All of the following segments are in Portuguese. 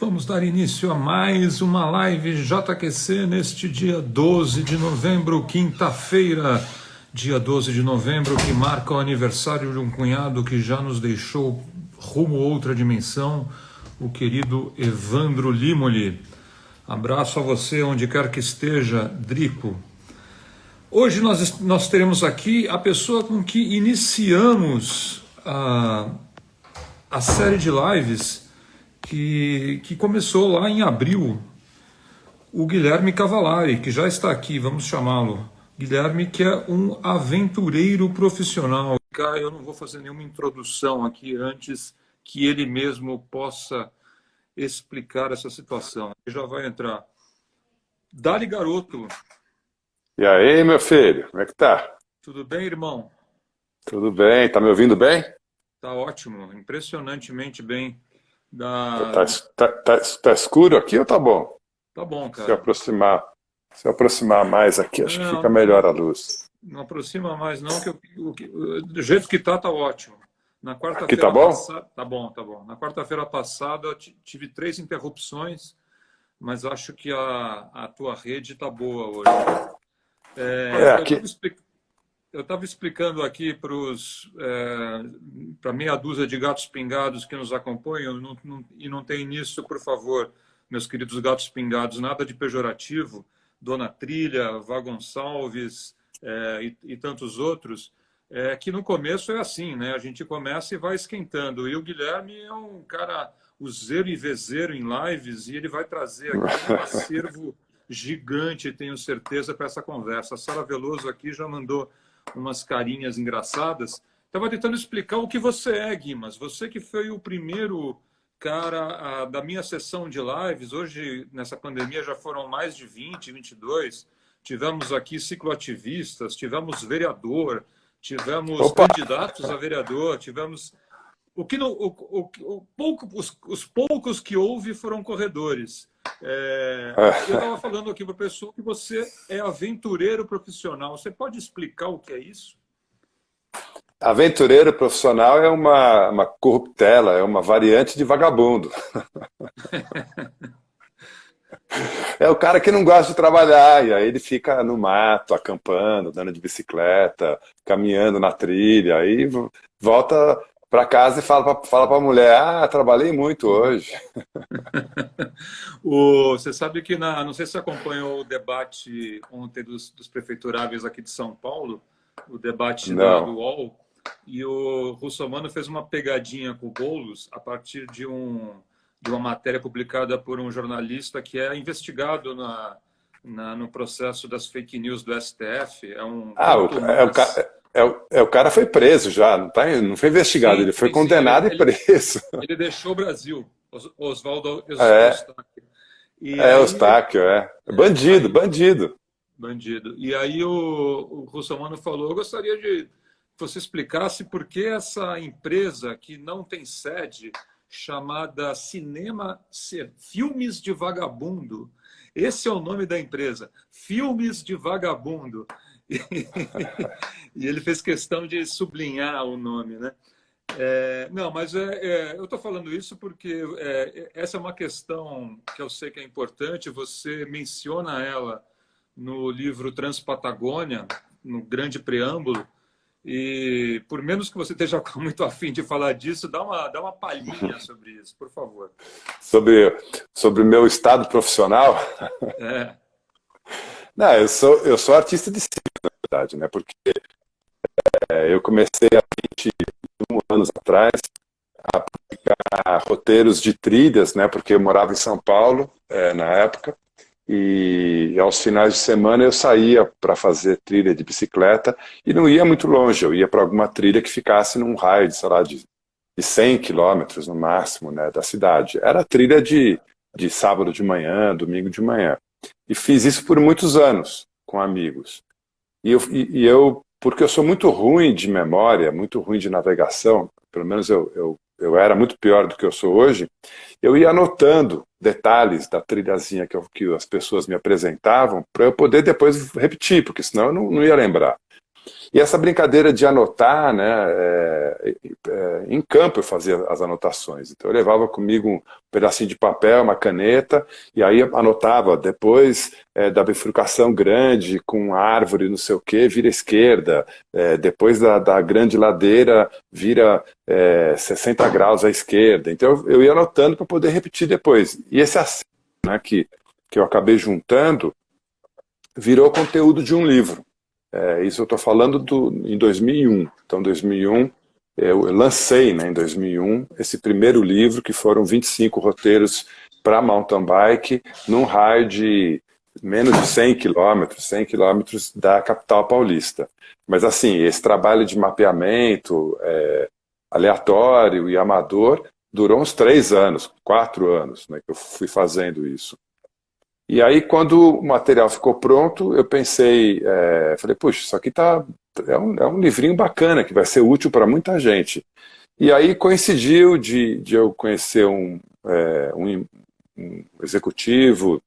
vamos dar início a mais uma live JQC neste dia 12 de novembro, quinta-feira, dia 12 de novembro, que marca o aniversário de um cunhado que já nos deixou rumo a outra dimensão, o querido Evandro Limoli. Abraço a você onde quer que esteja, Drico. Hoje nós teremos aqui a pessoa com que iniciamos a série de lives que começou lá em abril, o Guilherme Cavallari, que já está aqui, vamos chamá-lo. Guilherme, que é um aventureiro profissional. Eu não vou fazer nenhuma introdução aqui antes que ele mesmo possa explicar essa situação. Ele já vai entrar. Dali, garoto. E aí, meu filho, como é que tá? Tudo bem, irmão? Tudo bem, tá me ouvindo bem? Tá ótimo, impressionantemente bem. Tá escuro aqui ou tá bom? Tá bom, Se eu cara. aproximar mais aqui, acho que fica melhor a luz. Não aproxima mais não, do jeito que tá ótimo. Na Aqui tá quarta-feira bom? passada, tá bom, tá bom. Na quarta-feira passada eu tive 3 interrupções, mas acho que a tua rede tá boa hoje. Aqui. Eu estava explicando aqui para meia dúzia de gatos pingados que nos acompanham, e não tem nisso, por favor, meus queridos gatos pingados, nada de pejorativo, Dona Trilha, Vá Gonçalves e tantos outros, que no começo é assim, né? A gente começa e vai esquentando. E o Guilherme é um cara useiro e vezeiro em lives, e ele vai trazer aqui um acervo gigante, tenho certeza, para essa conversa. A Sara Veloso aqui já mandou umas carinhas engraçadas. Estava tentando explicar o que você é, Guimas. Você que foi o primeiro cara da minha sessão de lives. Hoje, nessa pandemia, já foram mais de 20, 22. Tivemos aqui cicloativistas, tivemos vereador, tivemos Opa! candidatos a vereador, tivemos... Os poucos que houve foram corredores. Eu estava falando aqui para o pessoal que você é aventureiro profissional. Você pode explicar o que é isso? Aventureiro profissional é uma corruptela, é uma variante de vagabundo. É o cara que não gosta de trabalhar, e aí ele fica no mato, acampando, andando de bicicleta, caminhando na trilha, aí volta para casa e fala para a mulher: ah, trabalhei muito hoje. Você sabe que, não sei se você acompanhou o debate ontem dos prefeituráveis aqui de São Paulo, o debate do Não. UOL, e o Russomano fez uma pegadinha com o Boulos a partir de uma matéria publicada por um jornalista que é investigado no processo das fake news do STF. O cara foi preso já, não foi investigado, Sim, ele foi sim, sim. condenado e preso. Ele deixou o Brasil, Oswaldo É, Eustáquio. E aí, Eustáquio, é. Bandido, bandido. bandido. E aí o Russomano falou: eu gostaria de que você explicasse por que essa empresa que não tem sede, chamada Filmes de Vagabundo. Esse é o nome da empresa, Filmes de Vagabundo. E ele fez questão de sublinhar o nome, né? Não, mas eu estou falando isso porque essa é uma questão que eu sei que é importante. Você menciona ela no livro Transpatagônia, no grande preâmbulo, e por menos que você esteja muito afim de falar disso, dá uma palhinha sobre isso, por favor. Sobre o meu estado profissional? É, Não, eu sou artista de circo, na verdade, né? Porque eu comecei há 21 anos atrás a publicar roteiros de trilhas, né? Porque eu morava em São Paulo, na época, e aos finais de semana eu saía para fazer trilha de bicicleta e não ia muito longe, eu ia para alguma trilha que ficasse num raio de, sei lá, de 100 quilômetros no máximo, né, da cidade. Era trilha de sábado de manhã, domingo de manhã. E fiz isso por muitos anos com amigos. Porque eu sou muito ruim de memória, muito ruim de navegação, pelo menos eu era muito pior do que eu sou hoje, eu ia anotando detalhes da trilhazinha que as pessoas me apresentavam para eu poder depois repetir, porque senão eu não ia lembrar. E essa brincadeira de anotar, né, em campo eu fazia as anotações. Então eu levava comigo um pedacinho de papel, uma caneta, e aí anotava, depois da bifurcação grande, com árvore, não sei o quê, vira esquerda, depois da grande ladeira, vira 60 graus à esquerda. Então eu ia anotando para poder repetir depois. E esse acerto, né, que eu acabei juntando, virou conteúdo de um livro. Isso eu estou falando em 2001. Então, 2001, eu lancei, né, em 2001 esse primeiro livro, que foram 25 roteiros para mountain bike, num raio de menos de 100 quilômetros da capital paulista. Mas, assim, esse trabalho de mapeamento aleatório e amador durou uns 3 anos, 4 anos, né, que eu fui fazendo isso. E aí, quando o material ficou pronto, eu pensei, falei, puxa, isso aqui é um livrinho bacana, que vai ser útil para muita gente. E aí coincidiu de eu conhecer um executivo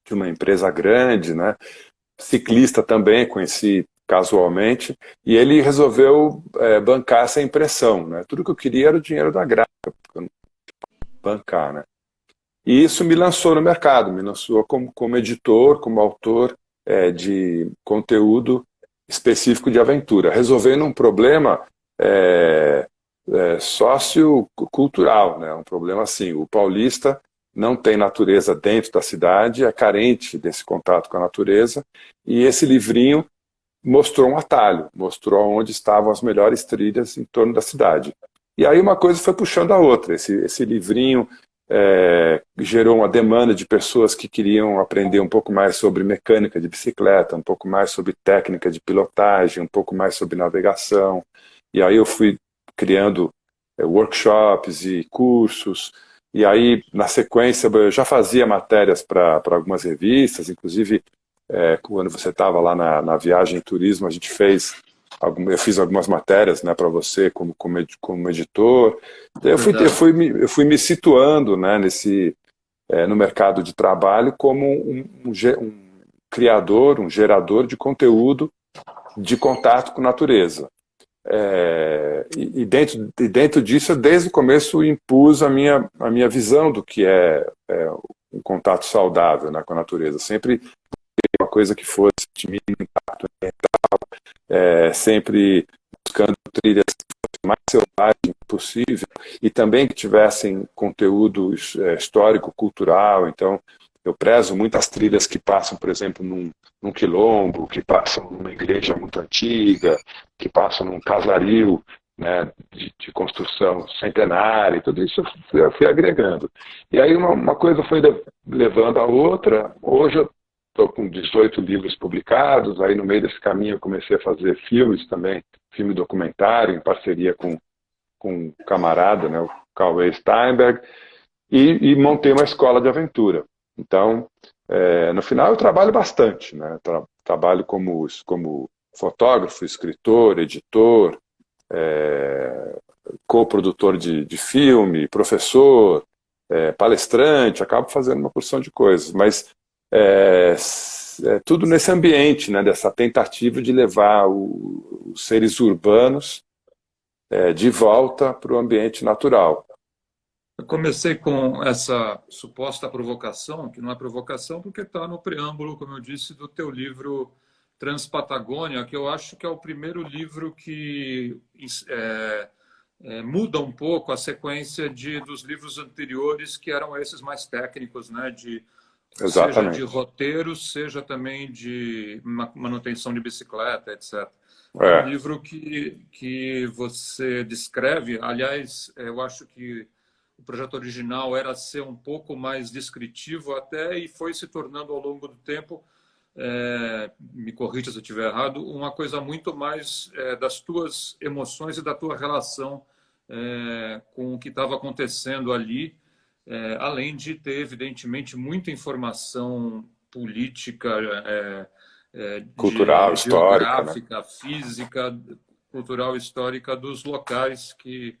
de uma empresa grande, né, ciclista também, conheci casualmente, e ele resolveu bancar essa impressão. Né? Tudo que eu queria era o dinheiro da gráfica, porque eu não bancar, né? E isso me lançou no mercado, me lançou como editor, como autor de conteúdo específico de aventura, resolvendo um problema sociocultural, né? Um problema assim, o paulista não tem natureza dentro da cidade, é carente desse contato com a natureza, e esse livrinho mostrou um atalho, mostrou onde estavam as melhores trilhas em torno da cidade. E aí uma coisa foi puxando a outra, esse livrinho gerou uma demanda de pessoas que queriam aprender um pouco mais sobre mecânica de bicicleta, um pouco mais sobre técnica de pilotagem, um pouco mais sobre navegação. E aí eu fui criando workshops e cursos. E aí, na sequência, eu já fazia matérias para algumas revistas, inclusive quando você estava lá na viagem turismo, a gente eu fiz algumas matérias, né, para você como editor. Eu fui me situando, né, no mercado de trabalho como um criador, um gerador de conteúdo de contato com a natureza. E dentro disso, desde o começo, impus a minha visão do que é um contato saudável, né, com a natureza. Sempre uma coisa que fosse de mínimo impacto ambiental, sempre buscando trilhas mais selvagens possível e também que tivessem conteúdo histórico, cultural. Então, eu prezo muitas trilhas que passam, por exemplo, num quilombo, que passam numa igreja muito antiga, que passam num casario, né, de construção centenária, e tudo isso eu fui agregando. E aí uma coisa foi levando a outra. Hoje eu estou com 18 livros publicados, aí no meio desse caminho eu comecei a fazer filmes também, filme documentário, em parceria com um camarada, né, o Cauê Steinberg, e montei uma escola de aventura. Então, no final eu trabalho bastante, né? Trabalho como fotógrafo, escritor, editor, coprodutor de filme, professor, palestrante, acabo fazendo uma porção de coisas, mas tudo nesse ambiente, né, dessa tentativa de levar os seres urbanos de volta para o ambiente natural. Eu comecei com essa suposta provocação, que não é provocação porque está no preâmbulo, como eu disse, do teu livro Transpatagônia, que eu acho que é o primeiro livro que muda um pouco a sequência dos livros anteriores, que eram esses mais técnicos, né? Seja de roteiros, seja também de manutenção de bicicleta, etc. É um livro que você descreve, aliás, eu acho que o projeto original era ser um pouco mais descritivo até, e foi se tornando ao longo do tempo, me corrija se eu estiver errado, uma coisa muito mais das tuas emoções e da tua relação com o que estava acontecendo ali, além de ter, evidentemente, muita informação política, cultural, histórica, geográfica, né? Física, cultural, histórica dos locais que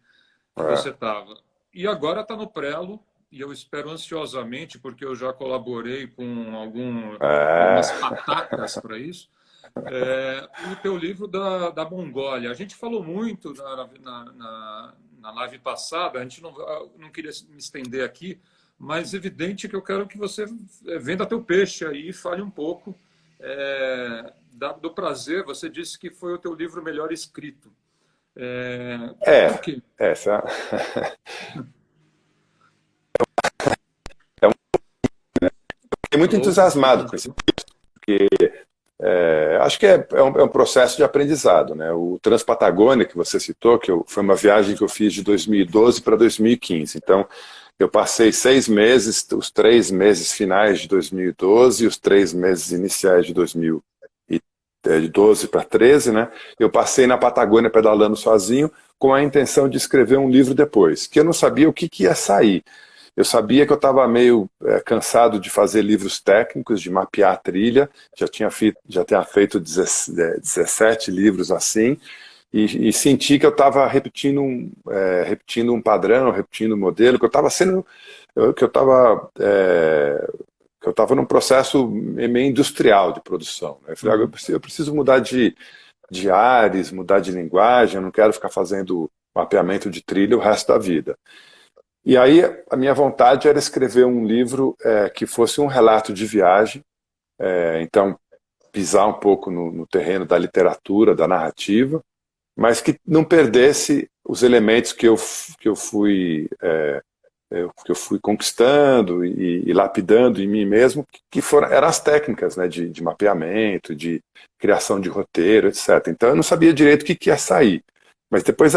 você estava. E agora está no prelo, e eu espero ansiosamente, porque eu já colaborei com algumas patacas para isso, O teu livro da Mongólia. A gente falou muito na live passada, a gente não queria me estender aqui, mas evidente que eu quero que você venda teu peixe aí e fale um pouco do prazer. Você disse que foi o teu livro melhor escrito. Por É, quê? essa é um, fiquei muito Alô? entusiasmado com esse, porque acho que é um processo de aprendizado, né? O Transpatagônia que você citou, foi uma viagem que eu fiz de 2012 para 2015. Então, eu passei 6 meses, os 3 meses finais de 2012 e os 3 meses iniciais de 2012 para 13, né? Eu passei na Patagônia pedalando sozinho com a intenção de escrever um livro depois, que eu não sabia o que ia sair. Eu sabia que eu estava meio cansado de fazer livros técnicos, de mapear a trilha, já tinha feito 17 livros assim, e senti que eu estava repetindo um padrão, repetindo um modelo, que eu estava sendo, que eu estava num processo meio industrial de produção, né? Eu falei, eu preciso mudar de ares, mudar de linguagem, eu não quero ficar fazendo mapeamento de trilha o resto da vida. E aí a minha vontade era escrever um livro que fosse um relato de viagem, então pisar um pouco no terreno da literatura, da narrativa, mas que não perdesse os elementos que eu fui conquistando e lapidando em mim mesmo, eram as técnicas, né, de mapeamento, de criação de roteiro, etc. Então eu não sabia direito o que ia sair. Mas depois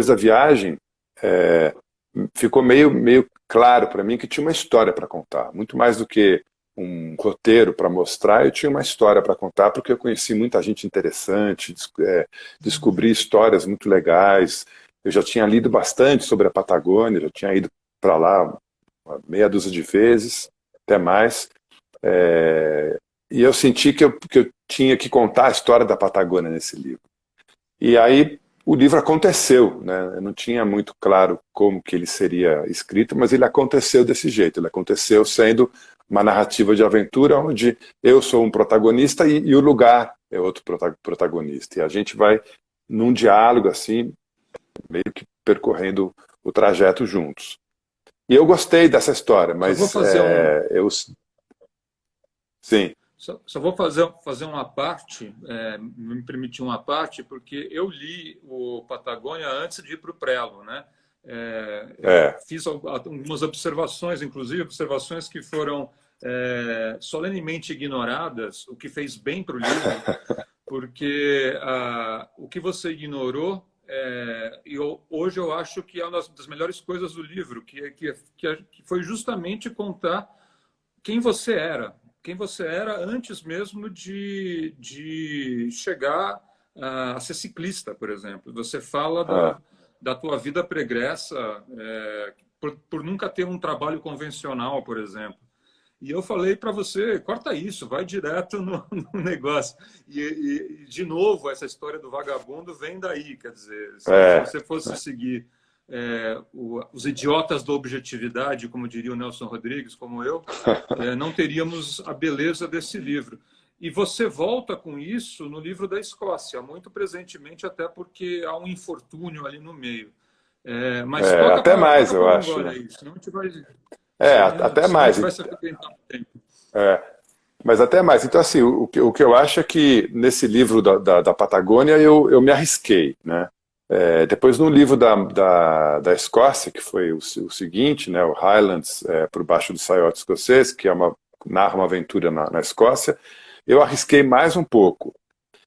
da viagem, ficou meio claro para mim que tinha uma história para contar. Muito mais do que um roteiro para mostrar, eu tinha uma história para contar, porque eu conheci muita gente interessante, descobri histórias muito legais. Eu já tinha lido bastante sobre a Patagônia, já tinha ido para lá uma meia dúzia de vezes, até mais. E eu senti que eu tinha que contar a história da Patagônia nesse livro. E aí o livro aconteceu, né? Eu não tinha muito claro como que ele seria escrito, mas ele aconteceu desse jeito. Ele aconteceu sendo uma narrativa de aventura onde eu sou um protagonista e o lugar é outro protagonista. E a gente vai num diálogo assim, meio que percorrendo o trajeto juntos. E eu gostei dessa história, Só vou mas fazer sim. Só vou fazer uma parte, me permitir uma parte, porque eu li o Patagônia antes de ir para o Prelo, né? Eu É, fiz algumas observações, inclusive observações que foram solenemente ignoradas, o que fez bem para o livro, porque o que você ignorou, hoje eu acho que é uma das melhores coisas do livro, que foi justamente contar quem você era antes mesmo de chegar a ser ciclista, por exemplo. Você fala ah, da tua vida pregressa, por nunca ter um trabalho convencional, por exemplo. E eu falei para você, corta isso, vai direto no negócio. De novo, essa história do vagabundo vem daí, quer dizer, se é, você fosse seguir os idiotas da objetividade, como diria o Nelson Rodrigues, como eu, não teríamos a beleza desse livro. E você volta com isso no livro da Escócia, muito presentemente, até porque há um infortúnio ali no meio. Mas até mais, toca eu para acho, Mongólia né? aí, senão a gente vai, Até senão a mais. gente vai se arrebentar no tempo. É, mas até mais. Então, assim, o que eu acho é que nesse livro da Patagônia eu me arrisquei, né? Depois no livro da Escócia, que foi o seguinte, né, o Highlands por baixo do saiote escocês, que narra uma aventura na Escócia, eu arrisquei mais um pouco.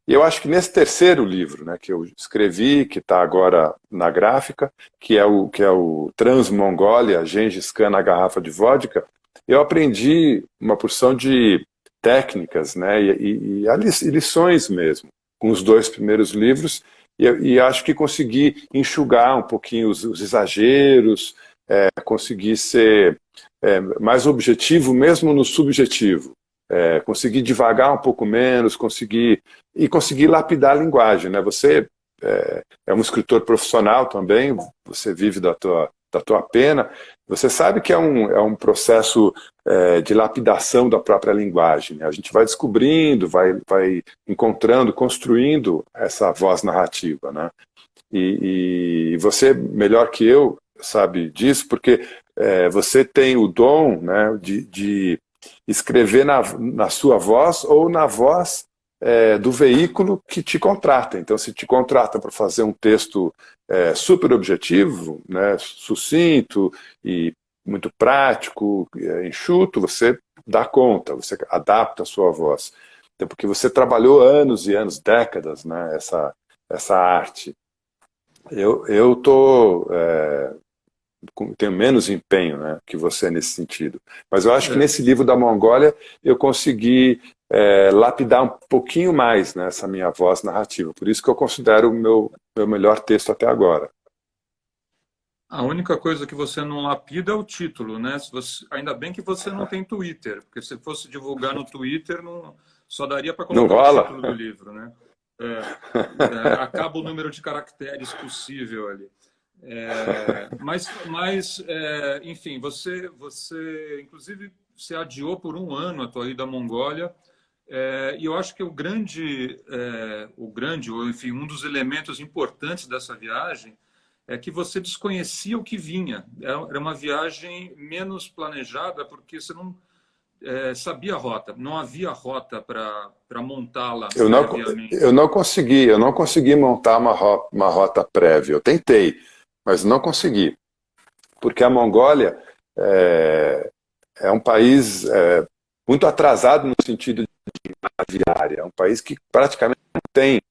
E eu acho que nesse terceiro livro, né, que eu escrevi, que está agora na gráfica, que é o Transmongólia, Gengis Khan na garrafa de vodka, eu aprendi uma porção de técnicas, né, e lições mesmo, com os dois primeiros livros, e acho que consegui enxugar um pouquinho os exageros, consegui ser mais objetivo mesmo no subjetivo. Conseguir devagar um pouco menos, conseguir lapidar a linguagem, né? Você é um escritor profissional também, você vive da da tua pena, você sabe que é um processo de lapidação da própria linguagem. Né? A gente vai descobrindo, vai encontrando, construindo essa voz narrativa. Né? E você, melhor que eu, sabe disso, porque você tem o dom, né, de escrever na sua voz ou na voz do veículo que te contrata. Então, se te contrata para fazer um texto super objetivo, né, sucinto e muito prático, enxuto, você dá conta, você adapta a sua voz. Então, porque você trabalhou anos e anos, décadas, né, essa arte. Eu tenho menos empenho, né, que você nesse sentido. Mas eu acho que nesse livro da Mongólia eu consegui lapidar um pouquinho mais, né, essa minha voz narrativa. Por isso que eu considero o meu melhor texto até agora. A única coisa que você não lapida é o título, né? Ainda bem que você não tem Twitter, porque se fosse divulgar no Twitter, só daria para Não colocar o rola? título do livro, né? Acaba o número de caracteres possível ali. Enfim, você inclusive se adiou por um ano a tua ida à Mongólia, e eu acho que ou enfim, um dos elementos importantes dessa viagem é que você desconhecia o que vinha. Era uma viagem menos planejada, porque você não sabia a rota, não havia rota para montá-la previamente. Eu não consegui montar uma rota prévia. Eu tentei, mas não consegui. Porque a Mongólia é um país muito atrasado no sentido de viária. É um país que praticamente não tem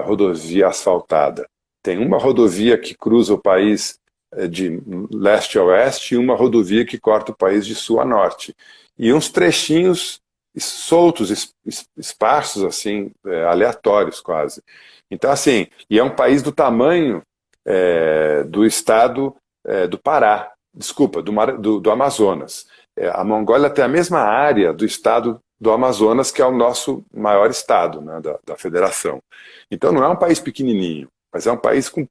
rodovia asfaltada. Tem uma rodovia que cruza o país de leste a oeste e uma rodovia que corta o país de sul a norte. E uns trechinhos soltos, esparsos, assim, aleatórios quase. Então, assim, e é um país do tamanho do estado do Pará, desculpa, do Amazonas. A Mongólia tem a mesma área do estado do Amazonas, que é o nosso maior estado, né, da federação. Então não é um país pequenininho, mas é um país com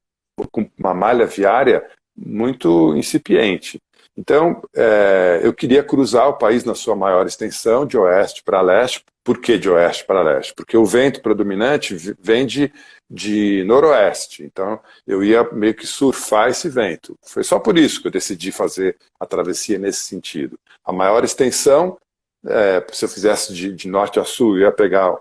uma malha viária muito incipiente. Então, eu queria cruzar o país na sua maior extensão, de oeste para leste. Por que de oeste para leste? Porque o vento predominante vem de noroeste. Então, eu ia meio que surfar esse vento. Foi só por isso que eu decidi fazer a travessia nesse sentido. A maior extensão, se eu fizesse de norte a sul, eu ia pegar,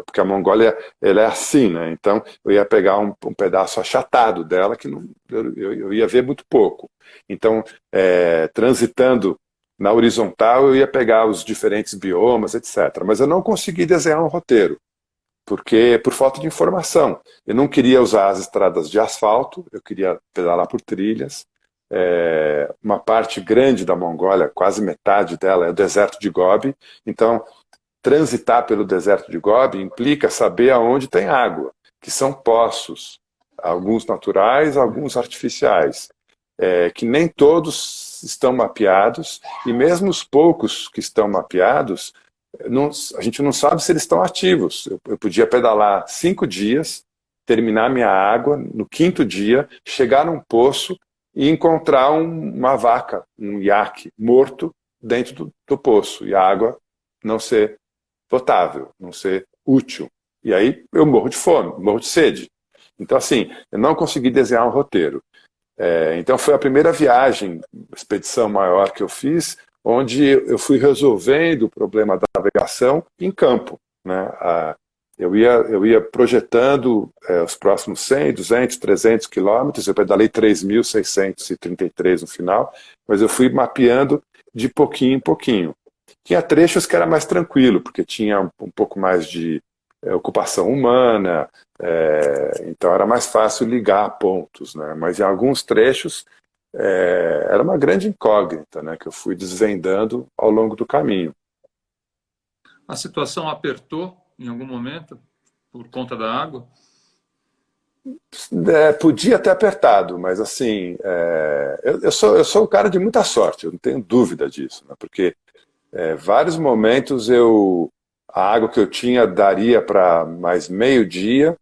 porque a Mongólia ela é assim, né? Então eu ia pegar um pedaço achatado dela que eu ia ver muito pouco. Então, transitando na horizontal, eu ia pegar os diferentes biomas, etc. Mas eu não consegui desenhar um roteiro, porque por falta de informação. Eu não queria usar as estradas de asfalto, eu queria pedalar por trilhas. Uma parte grande da Mongólia, quase metade dela, é o deserto de Gobi. Então, transitar pelo deserto de Gobi implica saber aonde tem água, que são poços, alguns naturais, alguns artificiais, que nem todos estão mapeados, e mesmo os poucos que estão mapeados, a gente não sabe se eles estão ativos. Eu podia pedalar 5 dias, terminar minha água, no 5º dia, chegar num poço e encontrar uma vaca, um iaque morto dentro do poço, e a água não ser potável, não ser útil. E aí eu morro de fome, morro de sede. Então, assim, eu não consegui desenhar um roteiro. Então foi a primeira viagem, expedição maior que eu fiz, onde eu fui resolvendo o problema da navegação em campo, né? Eu ia projetando os próximos 100, 200, 300 quilômetros, eu pedalei 3.633 no final, mas eu fui mapeando de pouquinho em pouquinho. Tinha trechos que era mais tranquilo, porque tinha um pouco mais de ocupação humana, então era mais fácil ligar pontos, né? Mas em alguns trechos era uma grande incógnita, né, que eu fui desvendando ao longo do caminho. A situação apertou em algum momento por conta da água? Podia ter apertado, mas assim, eu sou um cara de muita sorte, eu não tenho dúvida disso, né, porque vários momentos a água que eu tinha daria para mais meio dia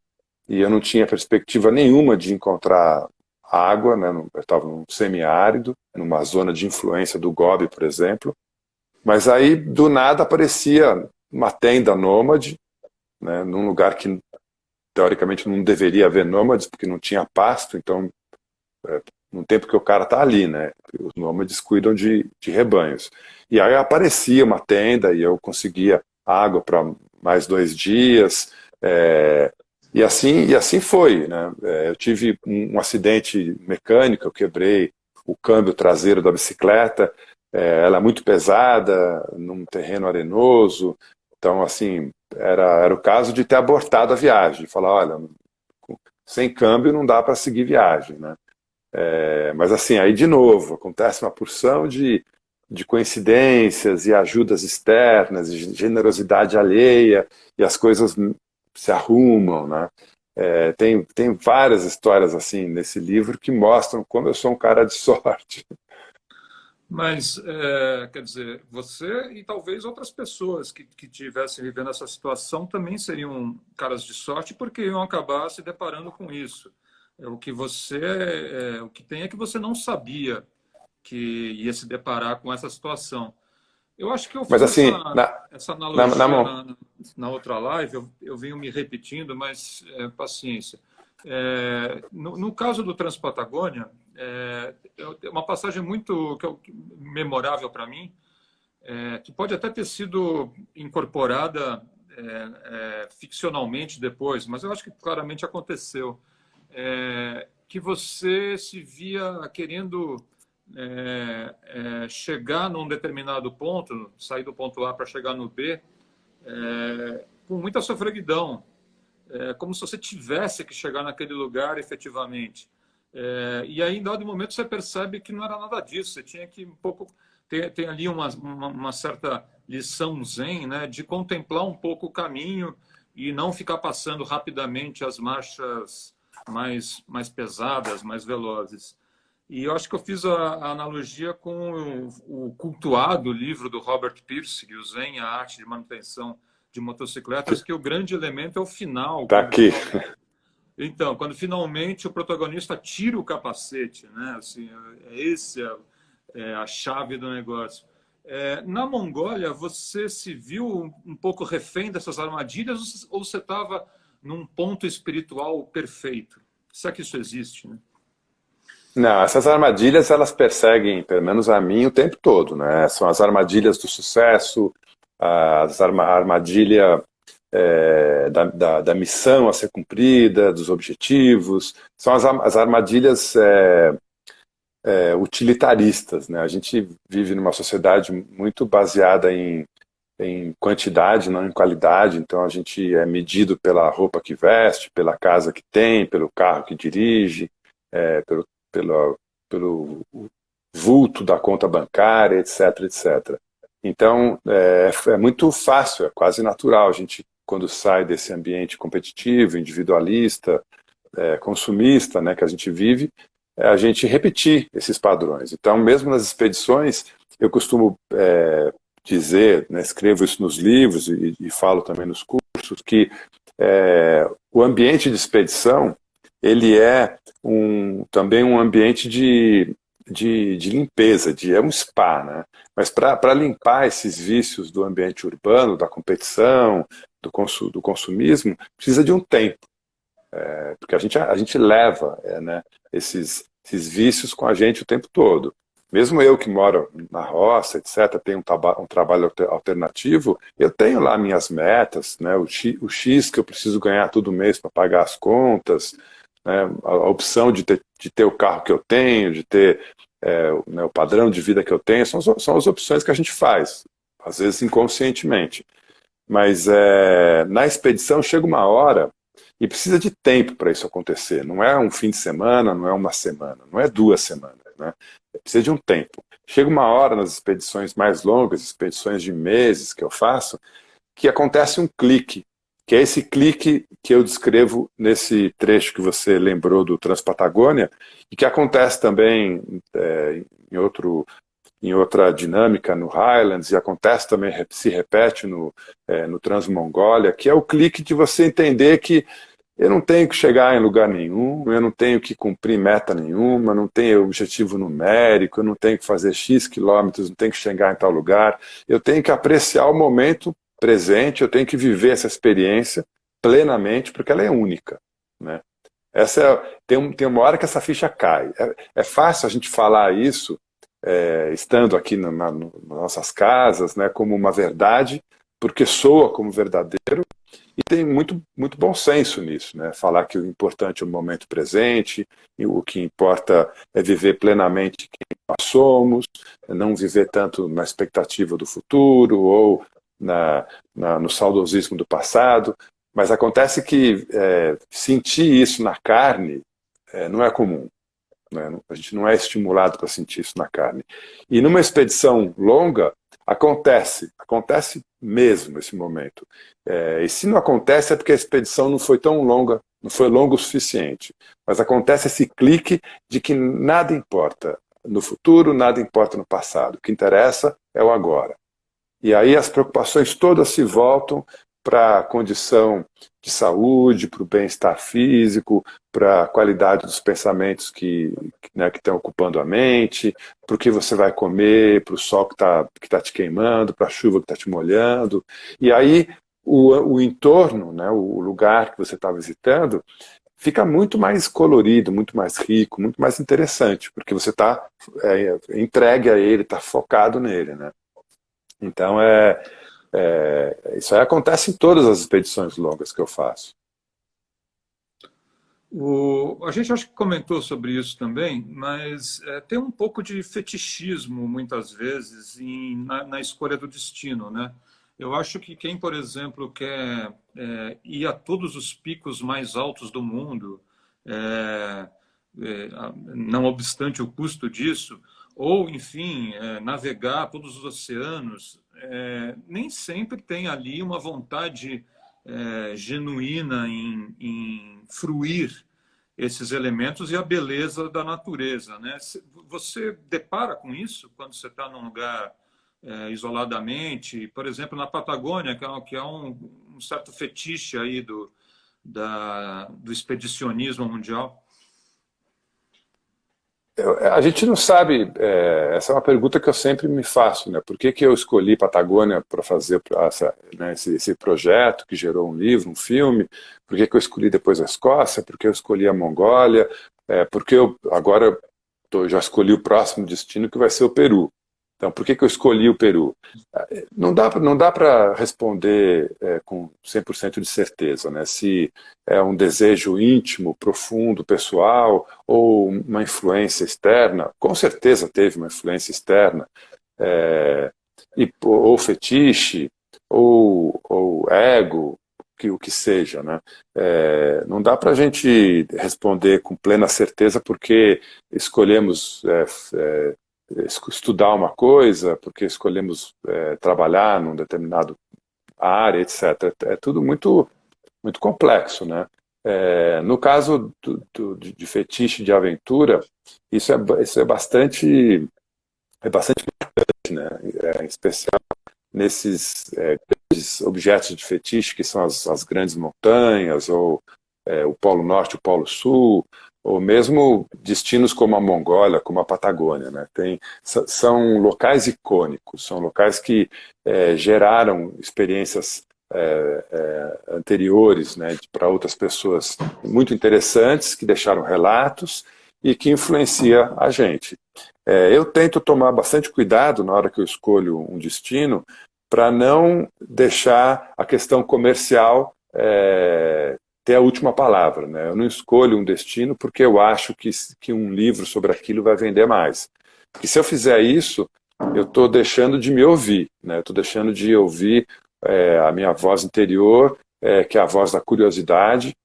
e eu não tinha perspectiva nenhuma de encontrar água, né? Eu estava num semiárido, numa zona de influência do Gobi, por exemplo, mas aí do nada aparecia uma tenda nômade, né? Num lugar que teoricamente não deveria haver nômades, porque não tinha pasto, então no tempo que o cara está ali, né? Os nômades cuidam de rebanhos. E aí aparecia uma tenda e eu conseguia água para mais 2 dias, e assim foi, né? Eu tive um acidente mecânico, eu quebrei o câmbio traseiro da bicicleta, ela é muito pesada, num terreno arenoso, então assim, era o caso de ter abortado a viagem, falar, olha, sem câmbio não dá para seguir viagem, né? Mas assim, aí de novo, acontece uma porção de coincidências e ajudas externas, e generosidade alheia, e as coisas se arrumam, né? Tem várias histórias assim nesse livro que mostram como eu sou um cara de sorte. Mas, quer dizer, você e talvez outras pessoas que tivessem vivendo essa situação também seriam caras de sorte, porque iam acabar se deparando com isso. O que tem é que você não sabia que ia se deparar com essa situação. Eu acho que eu Mas fiz assim, essa na analogia mão. na outra live, eu venho me repetindo, mas paciência. No caso do Transpatagônia, uma passagem muito memorável para mim, que pode até ter sido incorporada ficcionalmente depois, mas eu acho que claramente aconteceu. Que você se via querendo chegar num determinado ponto, sair do ponto A para chegar no B, com muita sofreguidão, como se você tivesse que chegar naquele lugar efetivamente. E aí, em dado momento, você percebe que não era nada disso, você tinha que um pouco. Tem ali uma certa lição zen, né, de contemplar um pouco o caminho e não ficar passando rapidamente as marchas mais pesadas, mais velozes. E eu acho que eu fiz a analogia com o cultuado livro do Robert Pierce, o Zen, a arte de manutenção de motocicletas, que o grande elemento é o final, Tá aqui. quando finalmente o protagonista tira o capacete, né? Assim, a chave do negócio. Na Mongólia, você se viu um pouco refém dessas armadilhas ou você estava num ponto espiritual perfeito? Será que isso existe, né? Não, essas armadilhas elas perseguem, pelo menos a mim, o tempo todo, né? São as armadilhas do sucesso, a armadilha da missão a ser cumprida, dos objetivos, são as armadilhas utilitaristas, né? A gente vive numa sociedade muito baseada em quantidade, não em qualidade, então a gente é medido pela roupa que veste, pela casa que tem, pelo carro que dirige, pelo vulto da conta bancária, etc, etc. Então, é muito fácil, é quase natural a gente, quando sai desse ambiente competitivo, individualista, consumista, né, que a gente vive, a gente repetir esses padrões. Então, mesmo nas expedições, eu costumo dizer, né, escrevo isso nos livros e falo também nos cursos, que o ambiente de expedição ele é também um ambiente de limpeza, é um spa, né? Mas para limpar esses vícios do ambiente urbano, da competição, do consumismo, precisa de um tempo. Porque a gente leva né, esses vícios com a gente o tempo todo. Mesmo eu que moro na roça, etc., tenho um trabalho alternativo, eu tenho lá minhas metas, né, o X que eu preciso ganhar todo mês para pagar as contas, né, a opção de ter o carro que eu tenho, de ter né, o padrão de vida que eu tenho, são as opções que a gente faz, às vezes inconscientemente. Mas na expedição chega uma hora e precisa de tempo para isso acontecer. Não é um fim de semana, não é uma semana, não é 2 semanas. Né? Precisa de um tempo. Chega uma hora nas expedições mais longas, expedições de meses que eu faço, que acontece um clique, que é esse clique que eu descrevo nesse trecho que você lembrou do Transpatagônia, e que acontece também em outra dinâmica no Highlands, e acontece também, se repete no Transmongólia, que é o clique de você entender que eu não tenho que chegar em lugar nenhum, eu não tenho que cumprir meta nenhuma, não tenho objetivo numérico, eu não tenho que fazer X quilômetros, não tenho que chegar em tal lugar. Eu tenho que apreciar o momento presente, eu tenho que viver essa experiência plenamente, porque ela é única, né? Tem uma hora que essa ficha cai. É fácil a gente falar isso, estando aqui nas nossas casas, né, como uma verdade, porque soa como verdadeiro, e tem muito, muito bom senso nisso, né? Falar que o importante é o momento presente, e o que importa é viver plenamente quem nós somos, não viver tanto na expectativa do futuro ou no saudosismo do passado. Mas acontece que sentir isso na carne não é comum, né? A gente não é estimulado para sentir isso na carne. E numa expedição longa, acontece mesmo esse momento. E se não acontece é porque a expedição não foi tão longa, não foi longa o suficiente. Mas acontece esse clique de que nada importa no futuro, nada importa no passado. O que interessa é o agora. E aí as preocupações todas se voltam para a condição de saúde, para o bem-estar físico, para a qualidade dos pensamentos que estão ocupando a mente, para o que você vai comer, para o sol que tá te queimando, para a chuva que está te molhando. E aí o entorno, né, o lugar que você está visitando, fica muito mais colorido, muito mais rico, muito mais interessante, porque você está entregue a ele, está focado nele, né? Então, isso aí acontece em todas as expedições longas que eu faço. A gente acho que comentou sobre isso também, mas tem um pouco de fetichismo, muitas vezes, na escolha do destino, né? Eu acho que quem, por exemplo, quer ir a todos os picos mais altos do mundo, é, não obstante o custo disso, ou, enfim, navegar todos os oceanos, nem sempre tem ali uma vontade genuína em fruir esses elementos e a beleza da natureza, né? Você depara com isso quando você está num lugar isoladamente, por exemplo, na Patagônia, que é um certo fetiche aí do expedicionismo mundial? A gente não sabe, essa é uma pergunta que eu sempre me faço, né? Por que eu escolhi Patagônia para fazer esse projeto que gerou um livro, um filme? Por que eu escolhi depois a Escócia? Por que eu escolhi a Mongólia? Porque agora já escolhi o próximo destino, que vai ser o Peru. Então, por que eu escolhi o Peru? Não dá para responder com 100% de certeza, né? Se é um desejo íntimo, profundo, pessoal, ou uma influência externa. Com certeza teve uma influência externa, ou fetiche, ou ego, o que seja, né? Não dá para a gente responder com plena certeza porque escolhemos estudar uma coisa, porque escolhemos trabalhar num determinado área, etc. É tudo muito, muito complexo, né? No caso de fetiche de aventura, isso é bastante marcante, né? Em especial nesses grandes objetos de fetiche que são as grandes montanhas, ou o Polo Norte, o Polo Sul, ou mesmo destinos como a Mongólia, como a Patagônia, né? São locais icônicos, são locais que geraram experiências anteriores, né, para outras pessoas muito interessantes, que deixaram relatos e que influencia a gente. Eu tento tomar bastante cuidado na hora que eu escolho um destino para não deixar a questão comercial ter a última palavra, né? Eu não escolho um destino porque eu acho que um livro sobre aquilo vai vender mais. E se eu fizer isso, eu estou deixando de me ouvir, né? Estou deixando de ouvir a minha voz interior, que é a voz da curiosidade,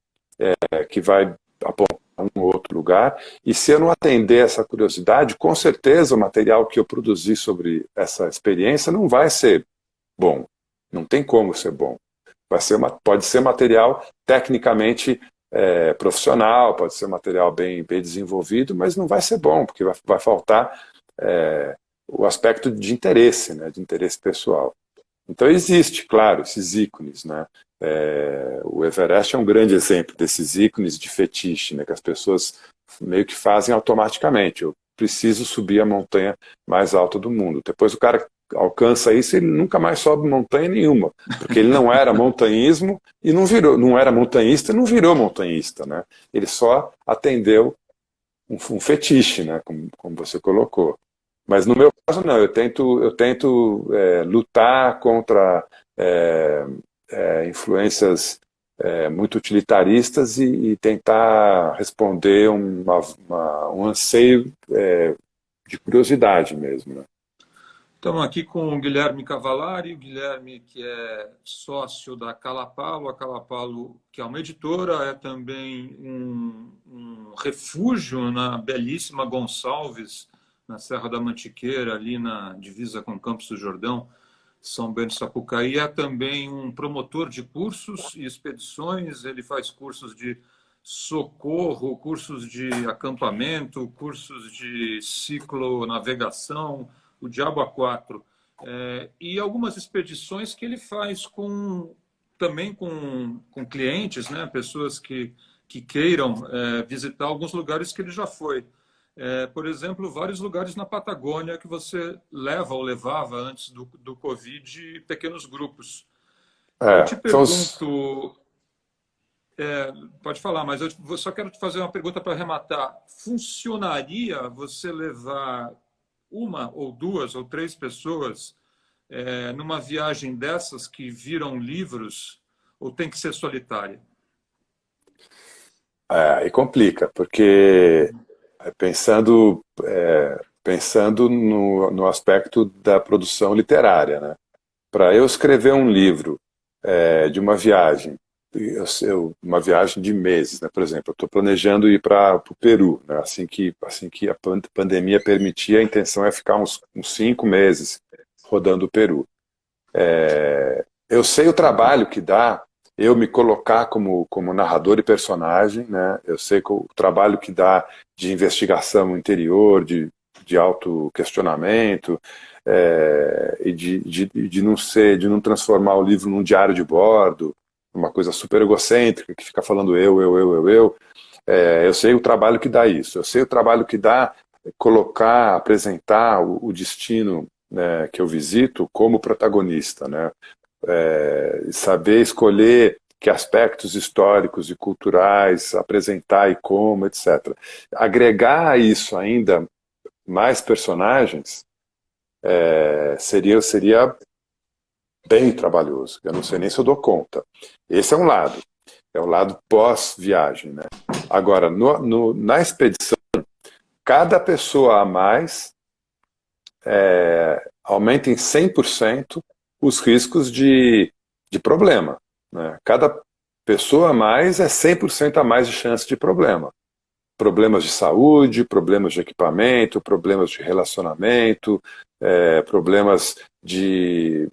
que vai apontar um outro lugar. E se eu não atender essa curiosidade, com certeza o material que eu produzi sobre essa experiência não vai ser bom. Não tem como ser bom. Pode ser material tecnicamente profissional, pode ser material bem desenvolvido, mas não vai ser bom, porque vai faltar o aspecto de interesse, né, de interesse pessoal. Então existe, claro, esses ícones, né? O Everest é um grande exemplo desses ícones de fetiche, né, que as pessoas meio que fazem automaticamente. Eu preciso subir a montanha mais alta do mundo. Depois o cara alcança isso, ele nunca mais sobe montanha nenhuma, porque ele não era montanhismo e não virou, não era montanhista e não virou montanhista, né? Ele só atendeu um fetiche, né, como você colocou. Mas no meu caso não, eu tento lutar contra é, influências muito utilitaristas e tentar responder um anseio de curiosidade mesmo, né? Estamos aqui com o Guilherme Cavalari, o Guilherme que é sócio da Calapalo, a Calapalo que é uma editora, é também um refúgio na belíssima Gonçalves, na Serra da Mantiqueira, ali na divisa com Campos do Jordão, São Bento do Sapucaí, é também um promotor de cursos e expedições, ele faz cursos de socorro, cursos de acampamento, cursos de ciclonavegação, o Diabo A4, e algumas expedições que ele faz também com clientes, né, pessoas que queiram visitar alguns lugares que ele já foi. Por exemplo, vários lugares na Patagônia que você leva ou levava antes do Covid pequenos grupos. Eu te São os, pergunto, pode falar, mas eu só quero te fazer uma pergunta para arrematar. Funcionaria você levar uma ou duas ou três pessoas numa viagem dessas que viram livros, ou tem que ser solitária? aí complica, porque pensando no aspecto da produção literária, né? Para eu escrever um livro de uma viagem, uma viagem de meses, né? Por exemplo, eu estou planejando ir para o Peru, né? Assim que a pandemia permitir, a intenção é ficar uns 5 meses rodando o Peru. Eu sei o trabalho que dá eu me colocar como narrador e personagem, né? Eu sei o trabalho que dá de investigação interior, de autoquestionamento, e de não transformar o livro num diário de bordo, uma coisa super egocêntrica, que fica falando eu. Eu sei o trabalho que dá isso. Eu sei o trabalho que dá colocar, apresentar o destino, né, que eu visito como protagonista, né? Saber escolher que aspectos históricos e culturais apresentar e como, etc. Agregar a isso ainda mais personagens seria bem trabalhoso. Eu não sei nem se eu dou conta. Esse é o lado pós-viagem, né? Agora, na expedição, cada pessoa a mais aumenta em 100% os riscos de problema, né? Cada pessoa a mais é 100% a mais de chance de problema. Problemas de saúde, problemas de equipamento, problemas de relacionamento, problemas de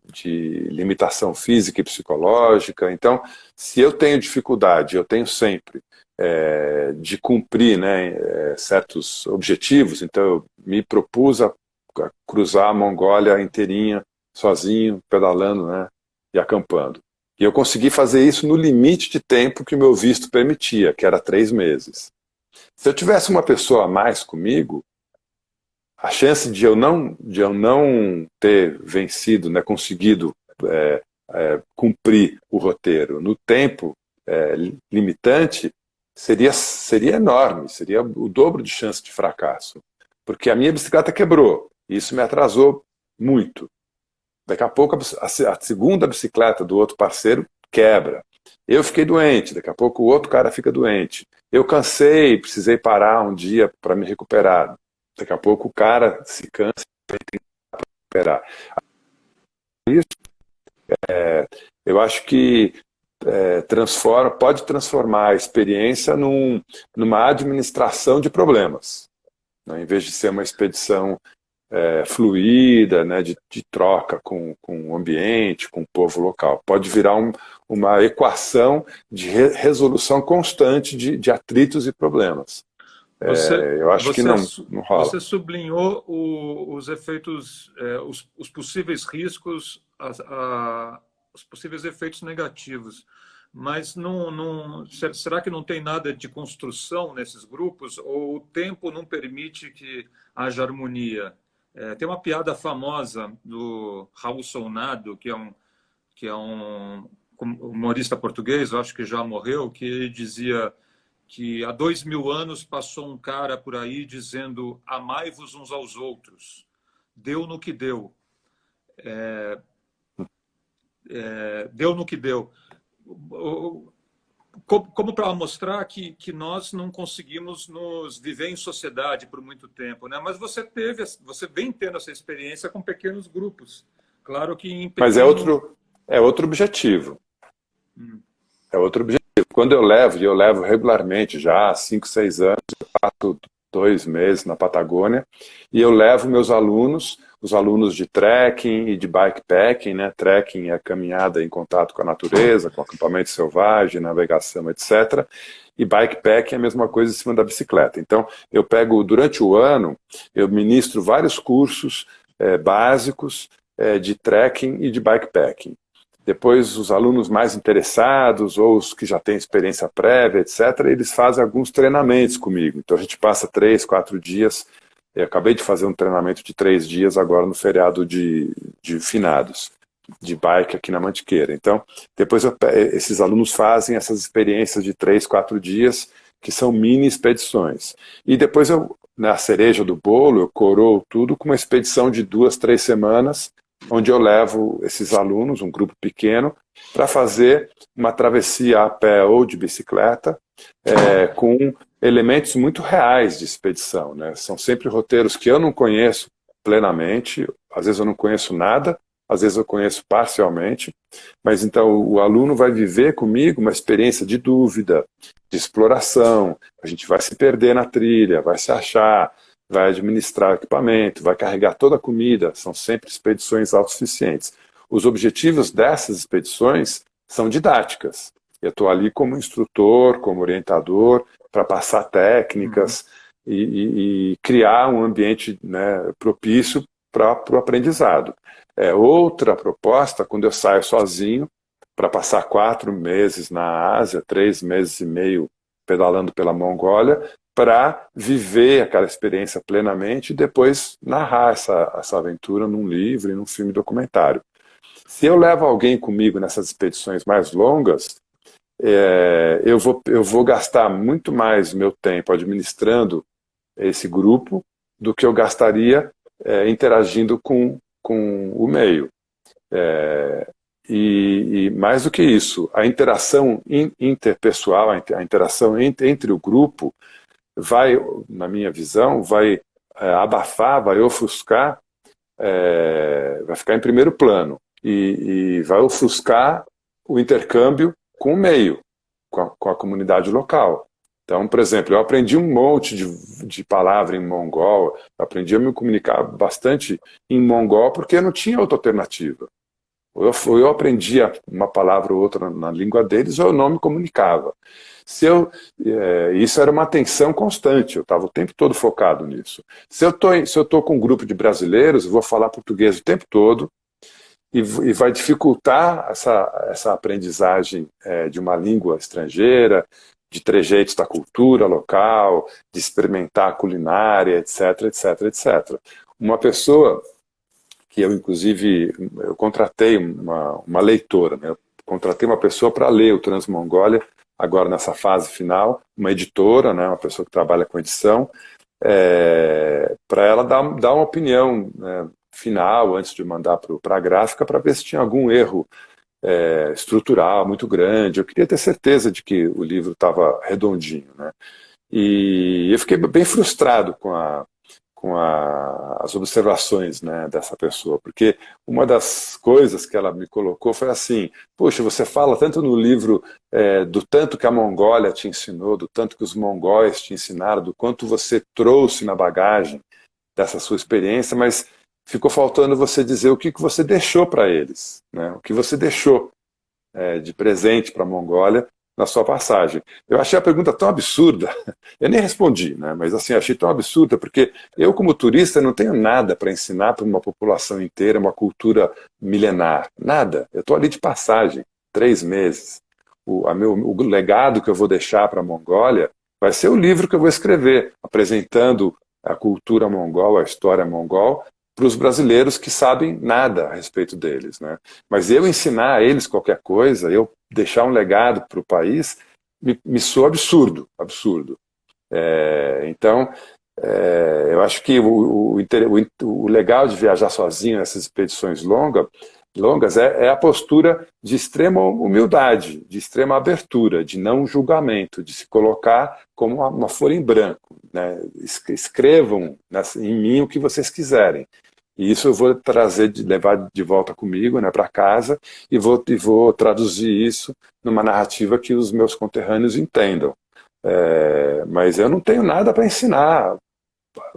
limitação física e psicológica. Então, se eu tenho dificuldade, eu tenho sempre, de cumprir, né, certos objetivos, então eu me propus a cruzar a Mongólia inteirinha, sozinho, pedalando, né, e acampando. E eu consegui fazer isso no limite de tempo que o meu visto permitia, que era 3 meses. Se eu tivesse uma pessoa a mais comigo, a chance de eu não ter vencido, né, conseguido cumprir o roteiro no tempo limitante seria enorme, seria o dobro de chance de fracasso. Porque a minha bicicleta quebrou, e isso me atrasou muito. Daqui a pouco a segunda bicicleta do outro parceiro quebra. Eu fiquei doente, daqui a pouco o outro cara fica doente. Eu cansei, precisei parar um dia para me recuperar. Daqui a pouco o cara se cansa e tem que recuperar. Isso, eu acho que pode transformar a experiência numa administração de problemas, né? Em vez de ser uma expedição fluida, né, de troca com o ambiente, com o povo local. Pode virar uma equação de resolução constante de atritos e problemas. Eu acho que não rola. Você sublinhou os efeitos, os possíveis riscos os possíveis efeitos negativos. Mas será que não tem nada de construção nesses grupos? Ou o tempo não permite que haja harmonia? Tem uma piada famosa do Raul Solnado, que é um humorista português, eu acho que já morreu, que ele dizia que há 2000 anos passou um cara por aí dizendo: amai-vos uns aos outros. Deu no que deu. Deu no que deu. Como para mostrar que nós não conseguimos nos viver em sociedade por muito tempo, né? Mas você vem tendo essa experiência com pequenos grupos. Claro que em Mas é outro objetivo. É outro objetivo. Quando eu levo regularmente, já há 5, 6 anos, eu passo 2 meses na Patagônia, e eu levo meus alunos, os alunos de trekking e de bikepacking, né? Trekking é a caminhada em contato com a natureza, com acampamento selvagem, navegação, etc. E bikepacking é a mesma coisa em cima da bicicleta. Então, eu pego, durante o ano, eu ministro vários cursos básicos de trekking e de bikepacking. Depois, os alunos mais interessados, ou os que já têm experiência prévia, etc., eles fazem alguns treinamentos comigo. Então, a gente passa 3, 4 dias. Eu acabei de fazer um treinamento de 3 dias agora no feriado de finados, de bike aqui na Mantiqueira. Então, depois esses alunos fazem essas experiências de 3, 4 dias, que são mini expedições. E depois, na cereja do bolo, eu coroo tudo com uma expedição de 2, 3 semanas, onde eu levo esses alunos, um grupo pequeno, para fazer uma travessia a pé ou de bicicleta, com elementos muito reais de expedição, né? São sempre roteiros que eu não conheço plenamente, às vezes eu não conheço nada, às vezes eu conheço parcialmente, mas então o aluno vai viver comigo uma experiência de dúvida, de exploração, a gente vai se perder na trilha, vai se achar, vai administrar o equipamento, vai carregar toda a comida, são sempre expedições autossuficientes. Os objetivos dessas expedições são didáticas. Eu estou ali como instrutor, como orientador, para passar técnicas e criar um ambiente, né, propício para o aprendizado. Outra proposta, quando eu saio sozinho, para passar 4 meses na Ásia, 3 meses e meio pedalando pela Mongólia, para viver aquela experiência plenamente e depois narrar essa aventura num livro e num filme documentário. Se eu levo alguém comigo nessas expedições mais longas, eu vou gastar muito mais meu tempo administrando esse grupo do que eu gastaria interagindo com o meio. E mais do que isso, a interação interpessoal, a interação entre o grupo, vai, na minha visão, vai abafar, vai ofuscar, vai ficar em primeiro plano e vai ofuscar o intercâmbio com o meio, com a comunidade local. Então, por exemplo, eu aprendi um monte de palavra em mongol, aprendi a me comunicar bastante em mongol porque não tinha outra alternativa. Ou eu aprendia uma palavra ou outra na língua deles, ou eu não me comunicava. Isso era uma tensão constante, eu estava o tempo todo focado nisso. Se eu estou com um grupo de brasileiros, eu vou falar português o tempo todo, e vai dificultar essa aprendizagem de uma língua estrangeira, de trejeitos da cultura local, de experimentar a culinária, etc, etc, etc. Uma pessoa que inclusive, eu contratei uma leitora, né? Eu contratei uma pessoa para ler o Transmongólia, agora nessa fase final, uma editora, né? Uma pessoa que trabalha com edição, para ela dar uma opinião, né, final, antes de mandar para a gráfica, para ver se tinha algum erro estrutural muito grande. Eu queria ter certeza de que o livro estava redondinho, né? E eu fiquei bem frustrado com as observações, né, dessa pessoa, porque uma das coisas que ela me colocou foi assim: poxa, você fala tanto no livro do tanto que a Mongólia te ensinou, do tanto que os mongóis te ensinaram, do quanto você trouxe na bagagem dessa sua experiência, mas ficou faltando você dizer o que você deixou para eles, né? O que você deixou de presente para a Mongólia na sua passagem. Eu achei a pergunta tão absurda, eu nem respondi, né? Mas assim, achei tão absurda, porque eu, como turista, não tenho nada para ensinar para uma população inteira, uma cultura milenar, nada. Eu estou ali de passagem, 3 meses. O legado que eu vou deixar para a Mongólia vai ser o livro que eu vou escrever, apresentando a cultura mongol, a história mongol, para os brasileiros que sabem nada a respeito deles, né? Mas eu ensinar a eles qualquer coisa, eu deixar um legado para o país, me soa absurdo, absurdo. Então, eu acho que o legal de viajar sozinho nessas expedições longas é a postura de extrema humildade, de extrema abertura, de não julgamento, de se colocar como uma folha em branco, né? Escrevam em mim o que vocês quiserem. E isso eu vou levar de volta comigo, né, para casa, e vou traduzir isso numa narrativa que os meus conterrâneos entendam. Mas eu não tenho nada para ensinar,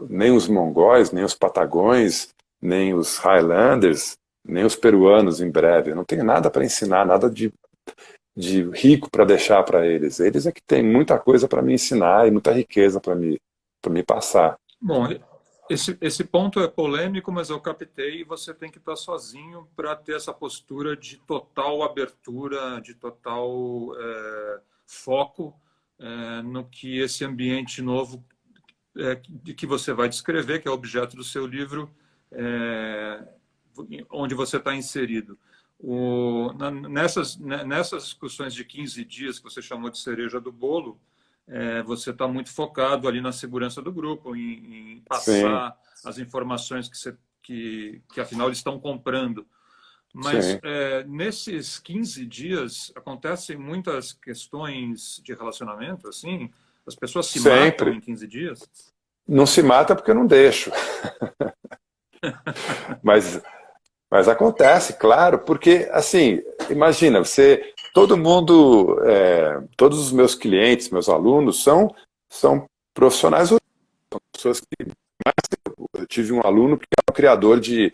nem os mongóis, nem os patagões, nem os Highlanders, nem os peruanos em breve. Eu não tenho nada para ensinar, nada de rico para deixar para eles. Eles é que têm muita coisa para me ensinar e muita riqueza para me passar. Bom, esse ponto é polêmico, mas eu captei, e você tem que estar sozinho para ter essa postura de total abertura, de total foco no que esse ambiente novo de que você vai descrever, que é o objeto do seu livro, onde você está inserido. Nessas discussões de 15 dias que você chamou de cereja do bolo, você está muito focado ali na segurança do grupo, em passar Sim. as informações que afinal eles estão comprando. Mas nesses 15 dias acontecem muitas questões de relacionamento, assim? As pessoas se matam em 15 dias? Não se mata porque eu não deixo. Mas acontece, claro, porque, assim, imagina, todo mundo, todos os meus clientes, meus alunos, são profissionais, são pessoas que... Eu tive um aluno que é um criador de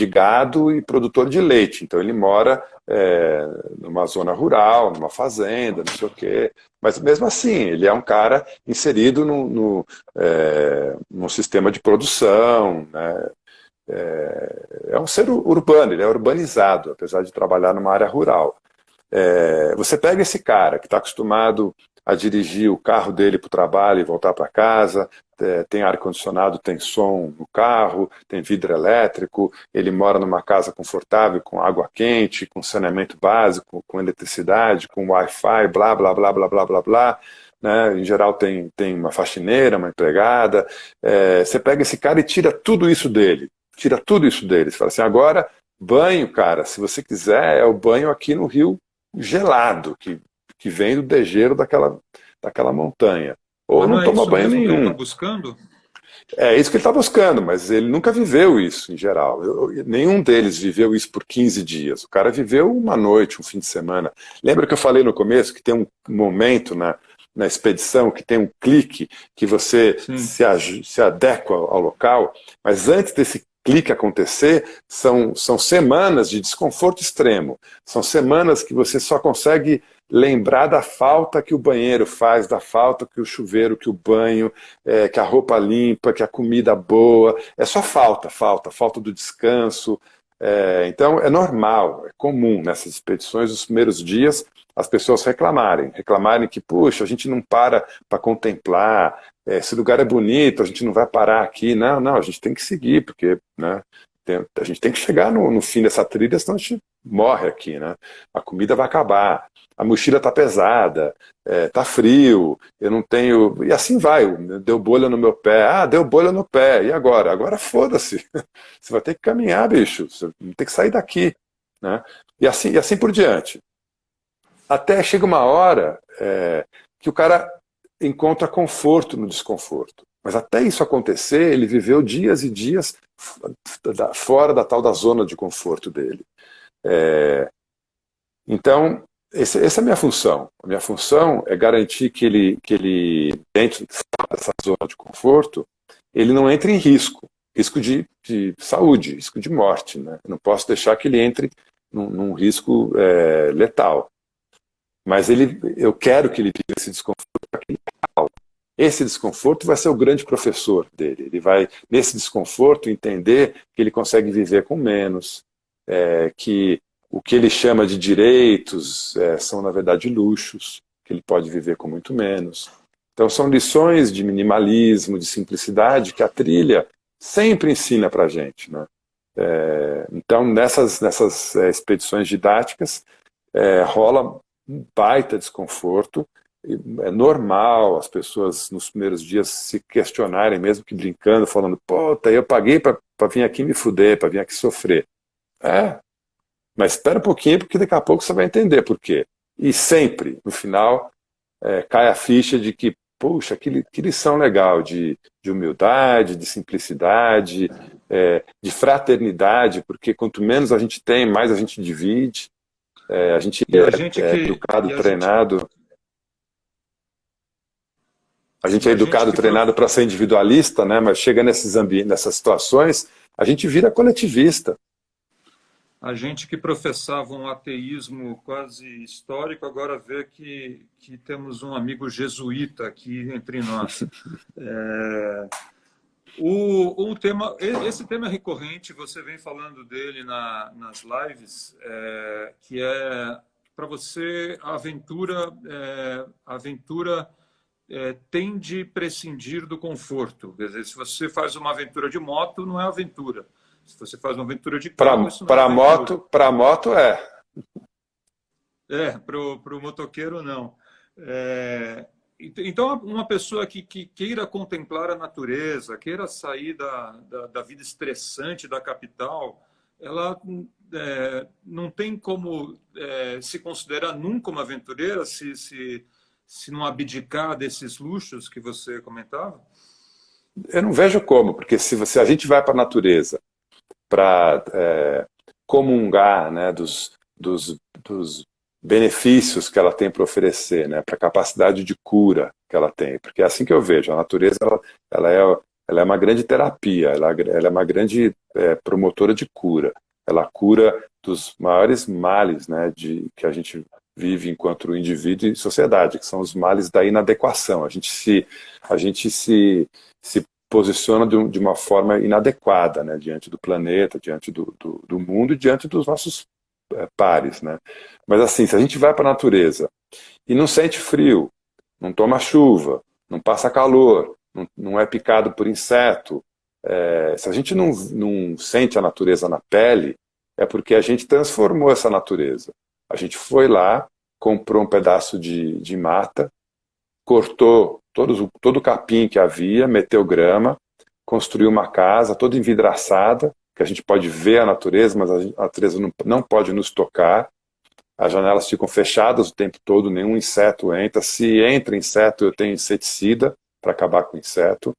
gado e produtor de leite, então ele mora numa zona rural, numa fazenda, não sei o quê, mas mesmo assim, ele é um cara inserido num sistema de produção, né? É um ser urbano, ele é urbanizado, apesar de trabalhar numa área rural. Você pega esse cara que está acostumado a dirigir o carro dele para o trabalho e voltar para casa, tem ar-condicionado, tem som no carro, tem vidro elétrico, ele mora numa casa confortável, com água quente, com saneamento básico, com eletricidade, com Wi-Fi, blá, blá, blá, blá, blá, blá, blá. Né? Em geral tem uma faxineira, uma empregada. Você pega esse cara e tira tudo isso dele. Você fala assim, agora, banho, cara, se você quiser, é o banho aqui no rio gelado, que vem do dejeiro daquela montanha. Ou não toma banho nenhum. Ele está buscando? É isso que ele está buscando, mas ele nunca viveu isso, em geral. Nenhum deles viveu isso por 15 dias. O cara viveu uma noite, um fim de semana. Lembra que eu falei no começo que tem um momento na expedição, que tem um clique, que você se adequa ao local, mas antes desse clique acontecer, são semanas de desconforto extremo. São semanas que você só consegue lembrar da falta que o banheiro faz, da falta que o chuveiro, que o banho, que a roupa limpa, que a comida boa. É só falta do descanso. Então é normal, é comum nessas expedições, os primeiros dias, as pessoas reclamarem que, puxa, a gente não para contemplar, esse lugar é bonito, a gente não vai parar aqui. Não, a gente tem que seguir, porque, né, a gente tem que chegar no fim dessa trilha, senão a gente morre aqui, né? A comida vai acabar, a mochila está pesada, está frio, eu não tenho... E assim vai, deu bolha no meu pé, deu bolha no pé, e agora? Agora foda-se, você vai ter que caminhar, bicho, você vai ter que sair daqui, né? E assim por diante. Até chega uma hora que o cara encontra conforto no desconforto. Mas até isso acontecer, ele viveu dias e dias fora da tal da zona de conforto dele. Então, essa é a minha função. A minha função é garantir que ele dentro dessa zona de conforto, ele não entre em risco de saúde, risco de morte, né? Eu não posso deixar que ele entre num risco letal. Mas eu quero que ele viva esse desconforto para que ele calme. Esse desconforto vai ser o grande professor dele. Ele vai, nesse desconforto, entender que ele consegue viver com menos, que o que ele chama de direitos são, na verdade, luxos, que ele pode viver com muito menos. Então, são lições de minimalismo, de simplicidade, que a trilha sempre ensina para a gente, né? Então, nessas expedições didáticas, rola um baita desconforto. É normal as pessoas nos primeiros dias se questionarem, mesmo que brincando, falando, pô, eu paguei para vir aqui me fuder, para vir aqui sofrer. Mas espera um pouquinho, porque daqui a pouco você vai entender por quê. E sempre, no final, cai a ficha de que, puxa, que lição legal de humildade, de simplicidade, de fraternidade, porque quanto menos a gente tem, mais a gente divide. A gente é educado, treinado. A gente é educado, treinado para ser individualista, né? Mas chega nesses ambientes, nessas situações, a gente vira coletivista. A gente que professava um ateísmo quase histórico, agora vê que temos um amigo jesuíta aqui entre nós. Esse tema é recorrente, você vem falando dele nas lives, que é, para você, a aventura tende a prescindir do conforto. Quer dizer, se você faz uma aventura de moto, não é aventura. Se você faz uma aventura de carro, isso não é aventura. Para moto é. Para o motoqueiro, não. Então, uma pessoa que queira contemplar a natureza, queira sair da vida estressante da capital, ela não tem como se considerar nunca uma aventureira se não abdicar desses luxos que você comentava? Eu não vejo como, porque se a gente vai para a natureza para comungar, né, dos benefícios que ela tem para oferecer, né, para a capacidade de cura que ela tem, porque é assim que eu vejo, a natureza ela é uma grande terapia, ela é uma grande promotora de cura, ela cura dos maiores males, né, que a gente vive enquanto indivíduo e sociedade, que são os males da inadequação. A gente se posiciona de uma forma inadequada, né, diante do planeta, diante do mundo e diante dos nossos pares, né? Mas assim, se a gente vai para a natureza e não sente frio, não toma chuva, não passa calor, não é picado por inseto, se a gente não sente a natureza na pele, é porque a gente transformou essa natureza. A gente foi lá, comprou um pedaço de mata, cortou todo o capim que havia, meteu grama, construiu uma casa toda envidraçada, que a gente pode ver a natureza, mas a natureza não pode nos tocar. As janelas ficam fechadas o tempo todo, nenhum inseto entra. Se entra inseto, eu tenho inseticida para acabar com o inseto.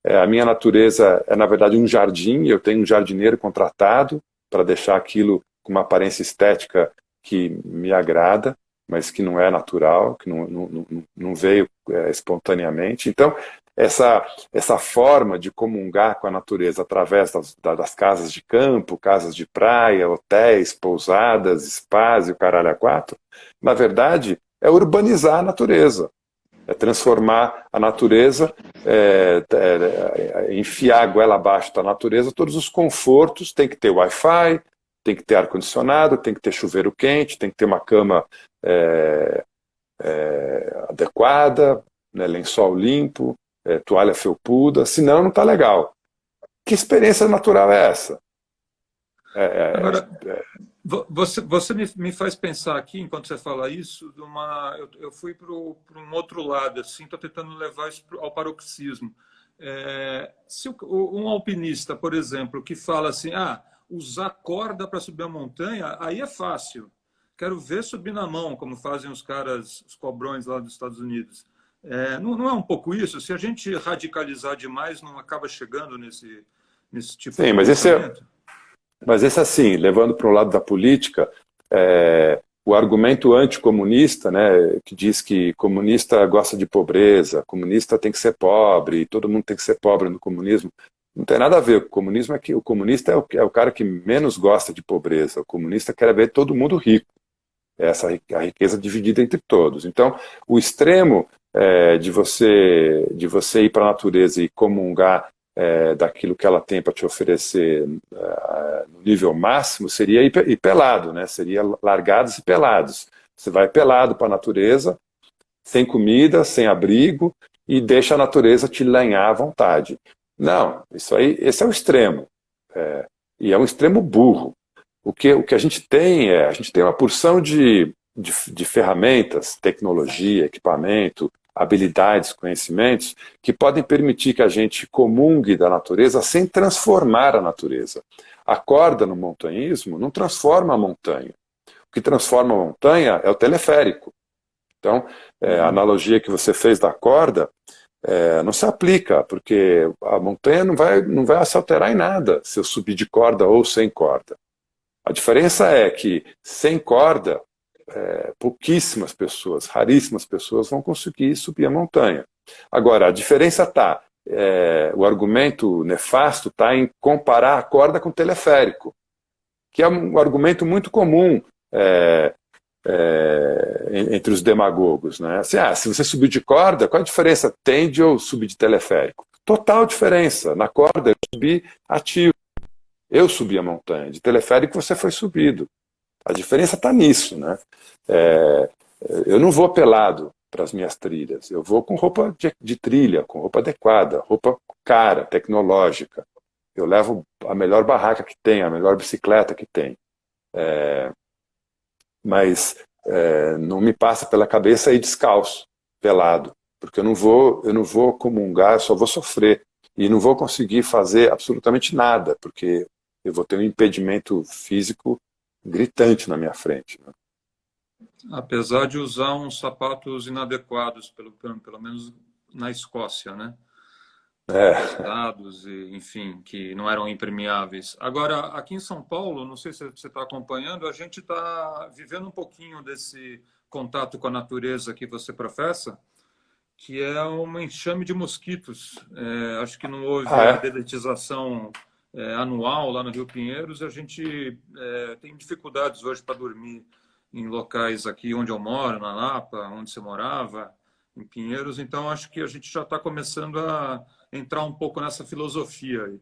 A minha natureza é, na verdade, um jardim, eu tenho um jardineiro contratado para deixar aquilo com uma aparência estética que me agrada, mas que não é natural, que não veio espontaneamente. Então, essa forma de comungar com a natureza através das casas de campo, casas de praia, hotéis, pousadas, spas e o caralho a quatro, na verdade, é urbanizar a natureza. É transformar a natureza, enfiar a goela abaixo da natureza, todos os confortos, tem que ter Wi-Fi, tem que ter ar-condicionado, tem que ter chuveiro quente, tem que ter uma cama adequada, né, lençol limpo, toalha felpuda, senão não está legal. Que experiência natural é essa? Agora, você me faz pensar aqui, enquanto você fala isso, eu fui para um outro lado, assim, estou tentando levar isso ao paroxismo. Se um alpinista, por exemplo, que fala assim, usar corda para subir a montanha, aí é fácil. Quero ver subir na mão, como fazem os caras, os cobrões lá dos Estados Unidos. Não é um pouco isso? Se a gente radicalizar demais, não acaba chegando nesse tipo de pensamento? Mas esse assim, levando para o lado da política, o argumento anticomunista, né, que diz que comunista gosta de pobreza, comunista tem que ser pobre, todo mundo tem que ser pobre no comunismo, não tem nada a ver. O comunismo o comunista é o cara que menos gosta de pobreza. O comunista quer ver todo mundo rico. a riqueza dividida entre todos. Então, o extremo de você ir para a natureza e comungar daquilo que ela tem para te oferecer no nível máximo seria ir pelado, né? Seria largados e pelados. Você vai pelado para a natureza, sem comida, sem abrigo, e deixa a natureza te lanhar à vontade. Não, esse é o extremo. E é um extremo burro. O que a gente tem a gente tem uma porção de ferramentas, tecnologia, equipamento, habilidades, conhecimentos, que podem permitir que a gente comungue da natureza sem transformar a natureza. A corda no montanhismo não transforma a montanha. O que transforma a montanha é o teleférico. Então, a analogia que você fez da corda não se aplica, porque a montanha não vai se alterar em nada se eu subir de corda ou sem corda. A diferença é que sem corda, pouquíssimas pessoas, raríssimas pessoas vão conseguir subir a montanha. Agora, a diferença está, o argumento nefasto está em comparar a corda com o teleférico, que é um argumento muito comum entre os demagogos, né? Assim, se você subir de corda, qual a diferença tem de eu subir de teleférico? Total diferença. Na corda eu subi ativo, eu subi a montanha. De teleférico você foi subido. A diferença está nisso, né? Eu não vou pelado para as minhas trilhas, eu vou com roupa de trilha, com roupa adequada, roupa cara, tecnológica. Eu levo a melhor barraca que tem, a melhor bicicleta que tem. Mas não me passa pela cabeça ir descalço, pelado, porque eu não vou comungar, eu só vou sofrer e não vou conseguir fazer absolutamente nada, porque eu vou ter um impedimento físico gritante na minha frente, né? Apesar de usar uns sapatos inadequados, pelo menos na Escócia, né? Dados, enfim, que não eram impermeáveis. Agora, aqui em São Paulo, não sei se você está acompanhando, a gente está vivendo um pouquinho desse contato com a natureza que você professa, que é uma enxame de mosquitos. Acho que não houve a dedetização anual lá no Rio Pinheiros, e a gente tem dificuldades hoje para dormir em locais aqui onde eu moro, na Lapa, onde você morava, em Pinheiros. Então, acho que a gente já está começando a entrar um pouco nessa filosofia aí.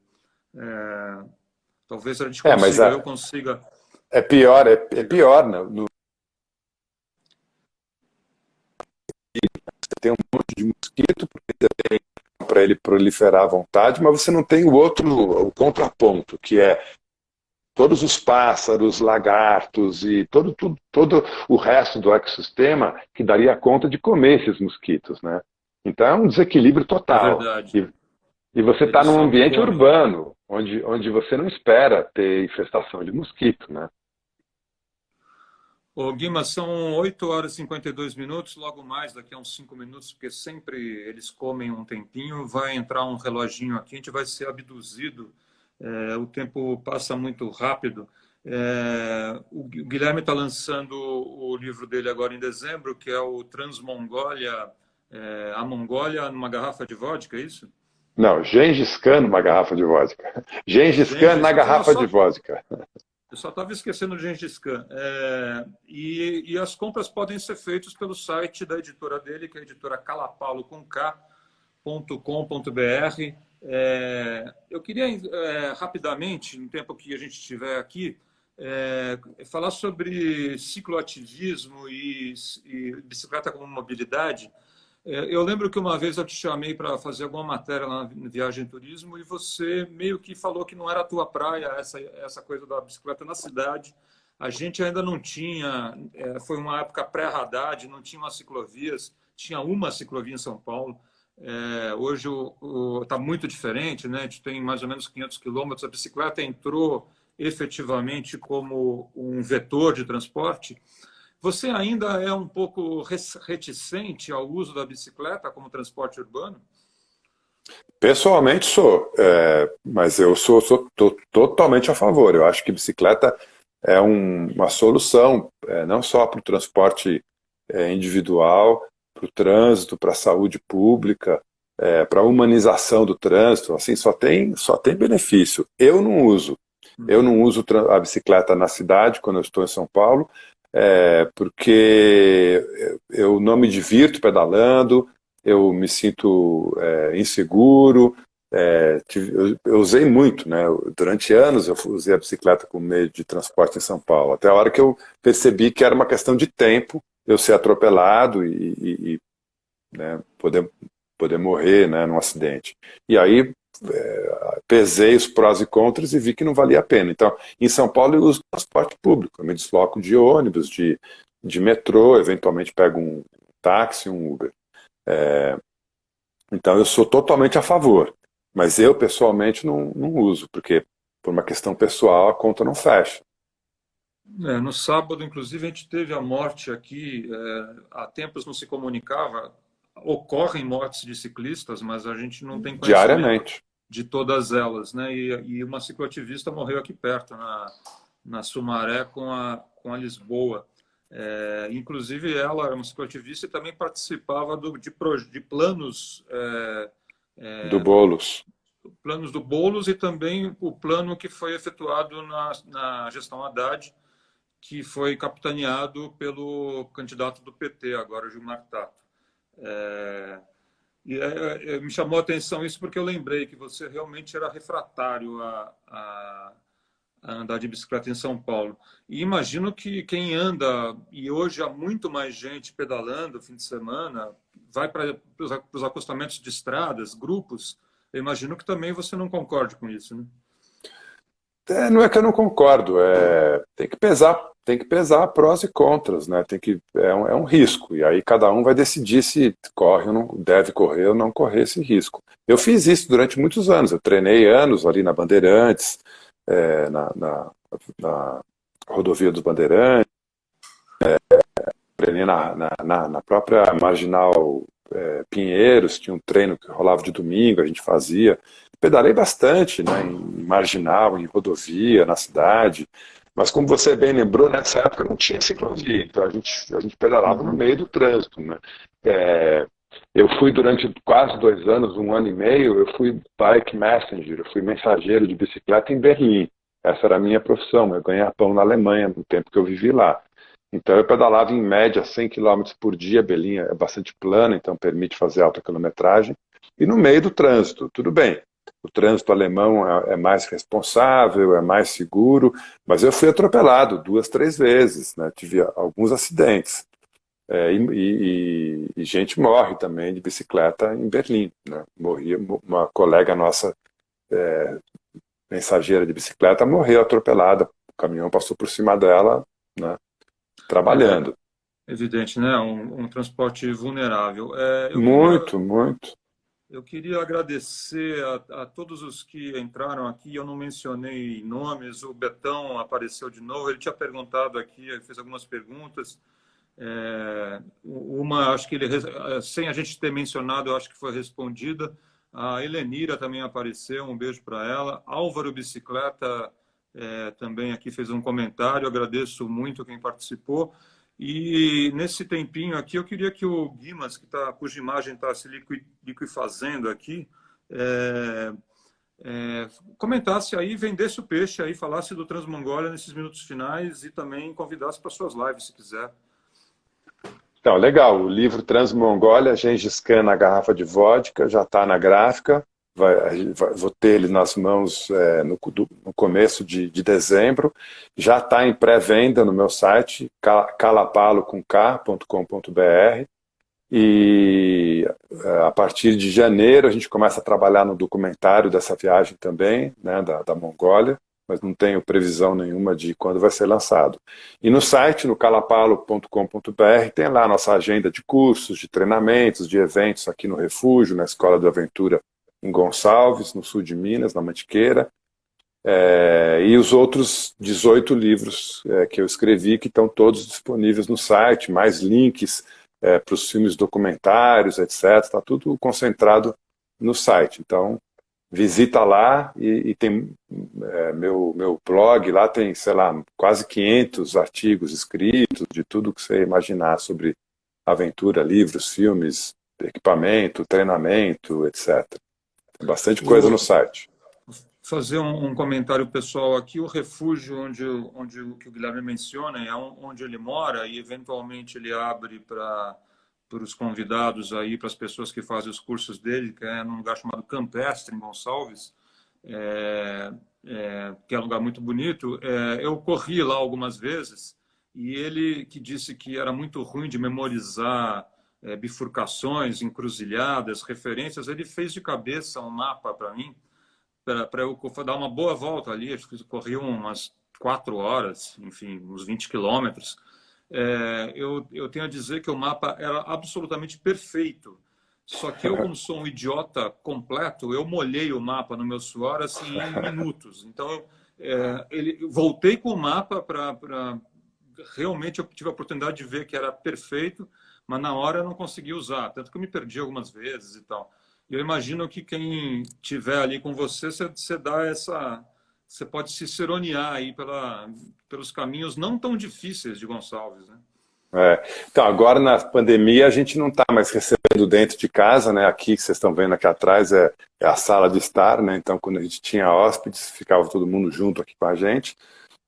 Talvez a gente consiga, eu consiga... É pior, né? Você tem um monte de mosquito, porque você tem para ele proliferar à vontade, mas você não tem o contraponto, que é todos os pássaros, lagartos e todo o resto do ecossistema que daria conta de comer esses mosquitos, né? Então é um desequilíbrio total. É verdade. E você está num ambiente urbano, onde você não espera ter infestação de mosquito, né? Ô, Guima, são 8h52, logo mais, daqui a uns 5 minutos, porque sempre eles comem um tempinho, vai entrar um reloginho aqui, a gente vai ser abduzido, o tempo passa muito rápido. O Guilherme está lançando o livro dele agora em dezembro, que é o Transmongólia, a Mongólia numa garrafa de vodka, é isso? Não, Gengis Khan numa garrafa de vodka. Gengis Khan na garrafa de vodka. Eu só estava esquecendo o Gengis Khan. E as compras podem ser feitas pelo site da editora dele, que é a editora Calapalo com K.com.br. Eu queria, rapidamente, no tempo que a gente tiver aqui, falar sobre cicloativismo e bicicleta como mobilidade. Eu lembro que uma vez eu te chamei para fazer alguma matéria lá na Viagem Turismo e você meio que falou que não era a tua praia essa coisa da bicicleta na cidade. A gente ainda não tinha, foi uma época pré-Haddad, não tinha umas ciclovias, tinha uma ciclovia em São Paulo. Hoje está muito diferente, né? A gente tem mais ou menos 500 quilômetros. A bicicleta entrou efetivamente como um vetor de transporte. Você ainda é um pouco reticente ao uso da bicicleta como transporte urbano? Pessoalmente sou, mas eu sou totalmente a favor. Eu acho que bicicleta é uma solução, não só para o transporte individual, para o trânsito, para a saúde pública, para a humanização do trânsito. Assim, só tem benefício. Eu não uso a bicicleta na cidade quando eu estou em São Paulo. porque eu não me divirto pedalando, eu me sinto inseguro. Eu usei muito, né? Durante anos eu usei a bicicleta como meio de transporte em São Paulo, até a hora que eu percebi que era uma questão de tempo eu ser atropelado né, poder morrer, né, num acidente. E aí pesei os prós e contras e vi que não valia a pena. Então, em São Paulo eu uso transporte público, eu me desloco de ônibus, de metrô, eventualmente pego um táxi, um Uber. Então eu sou totalmente a favor, mas eu pessoalmente não uso, porque por uma questão pessoal a conta não fecha. No sábado, inclusive, a gente teve a morte aqui. Há tempos não se comunicava. Ocorrem mortes de ciclistas, mas a gente não tem conhecimento Diariamente. de todas elas, né? E uma cicloativista morreu aqui perto, na Sumaré, com a Lisboa. Inclusive, ela era uma cicloativista e também participava de planos, Do Boulos. planos do Boulos e também o plano que foi efetuado na gestão Haddad, que foi capitaneado pelo candidato do PT, agora Gilmar Tato. Me chamou a atenção isso porque eu lembrei que você realmente era refratário a andar de bicicleta em São Paulo. E imagino que quem anda, e hoje há muito mais gente pedalando fim de semana, vai para os acostamentos de estradas, grupos, eu imagino que também você não concorde com isso, né? Não é que eu não concordo, tem que pesar prós e contras, né? É um risco, e aí cada um vai decidir se corre ou não deve correr ou não correr esse risco. Eu fiz isso durante muitos anos, eu treinei anos ali na Bandeirantes, na rodovia dos Bandeirantes, treinei na própria Marginal Pinheiros, tinha um treino que rolava de domingo, a gente fazia. Pedalei bastante, né, em marginal, em rodovia, na cidade, mas como você bem lembrou, nessa época não tinha ciclovia, então a gente pedalava no meio do trânsito, né? Eu fui durante quase 2 anos, 1 ano e meio, eu fui bike messenger, eu fui mensageiro de bicicleta em Berlim. Essa era a minha profissão, eu ganhava pão na Alemanha no tempo que eu vivi lá. Então eu pedalava em média 100 km por dia, Berlim é bastante plana, então permite fazer alta quilometragem, e no meio do trânsito, tudo bem. O trânsito alemão é mais responsável, é mais seguro, mas eu fui atropelado 2, 3 vezes, né? Tive alguns acidentes. E gente morre também de bicicleta em Berlim, né? Morria uma colega nossa, mensageira de bicicleta, morreu atropelada, o caminhão passou por cima dela, né? Trabalhando. Evidente, né? Um transporte vulnerável. Muito, muito. Eu queria agradecer a todos os que entraram aqui. Eu não mencionei nomes. O Betão apareceu de novo. Ele tinha perguntado aqui, ele fez algumas perguntas. Uma, acho que ele, sem a gente ter mencionado, eu acho que foi respondida. A Helenira também apareceu. Um beijo para ela. Álvaro Bicicleta também aqui fez um comentário. Eu agradeço muito quem participou. E nesse tempinho aqui, eu queria que o Guimas, cuja imagem está se liquefazendo aqui, comentasse aí, vendesse o peixe aí, falasse do Transmongólia nesses minutos finais e também convidasse para suas lives, se quiser. Então, legal. O livro Transmongólia, Gengis Khan na garrafa de vodka, já está na gráfica. Vou ter ele nas mãos no começo de dezembro. Já está em pré-venda no meu site, calapalo.com.br. E a partir de janeiro a gente começa a trabalhar no documentário dessa viagem também, né, da Mongólia, mas não tenho previsão nenhuma de quando vai ser lançado. E no site, no calapalo.com.br, tem lá a nossa agenda de cursos, de treinamentos, de eventos aqui no Refúgio, na Escola do Aventura em Gonçalves, no sul de Minas, na Mantiqueira, e os outros 18 livros que eu escrevi, que estão todos disponíveis no site, mais links para os filmes documentários, etc. Está tudo concentrado no site. Então, visita lá e tem meu blog, lá tem, sei lá, quase 500 artigos escritos de tudo que você imaginar sobre aventura, livros, filmes, equipamento, treinamento, etc. Tem bastante coisa no site. fazer um comentário pessoal aqui. O refúgio onde o que o Guilherme menciona é onde ele mora e eventualmente ele abre para os convidados aí, para as pessoas que fazem os cursos dele, que é num lugar chamado Campestre, em Gonçalves, que é um lugar muito bonito. Eu corri lá algumas vezes e ele que disse que era muito ruim de memorizar bifurcações, encruzilhadas, referências, ele fez de cabeça um mapa para mim, para eu dar uma boa volta ali. Acho que eu corri umas 4 horas, enfim, uns 20 quilômetros. Eu tenho a dizer que o mapa era absolutamente perfeito. Só que eu, como sou um idiota completo, eu molhei o mapa no meu suor assim, em minutos. Então, voltei com o mapa para... Realmente eu tive a oportunidade de ver que era perfeito, mas na hora eu não consegui usar. Tanto que eu me perdi algumas vezes e tal. Eu imagino que quem tiver ali com você, você dá essa... Você pode se cironear aí pelos caminhos não tão difíceis de Gonçalves, né? Então, agora na pandemia a gente não está mais recebendo dentro de casa, né? Aqui que vocês estão vendo aqui atrás é a sala de estar, né? Então, quando a gente tinha hóspedes, ficava todo mundo junto aqui com a gente.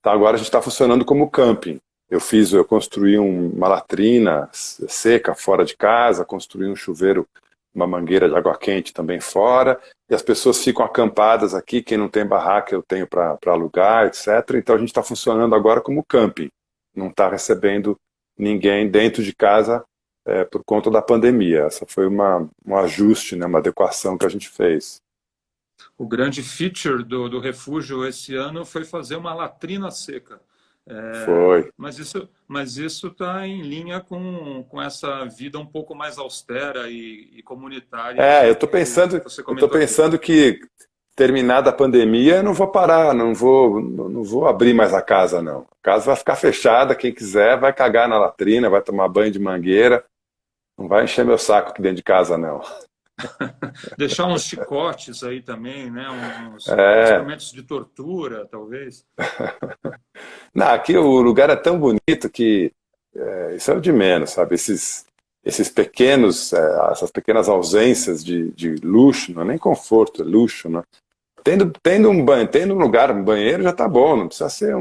Então, agora a gente está funcionando como camping. Eu construí uma latrina seca fora de casa, construí um chuveiro, uma mangueira de água quente também fora, e as pessoas ficam acampadas aqui. Quem não tem barraca eu tenho para alugar, etc. Então a gente está funcionando agora como camping, não está recebendo ninguém dentro de casa por conta da pandemia. Essa foi um ajuste, né, uma adequação que a gente fez. O grande feature do refúgio esse ano foi fazer uma latrina seca. Foi. Mas isso está em linha com essa vida um pouco mais austera e comunitária Eu estou que você comentou pensando que terminada a pandemia eu não vou parar, não vou abrir mais a casa não. A casa vai ficar fechada, quem quiser vai cagar na latrina, vai tomar banho de mangueira, não vai encher meu saco aqui dentro de casa não. Deixar uns chicotes aí também, né? Uns instrumentos de tortura, talvez. Não, aqui o lugar é tão bonito que isso é o de menos, sabe? Esses pequenos, essas pequenas ausências de luxo, não é nem conforto, é luxo, né? Tendo um banho, tendo um lugar, um banheiro já tá bom, não precisa ser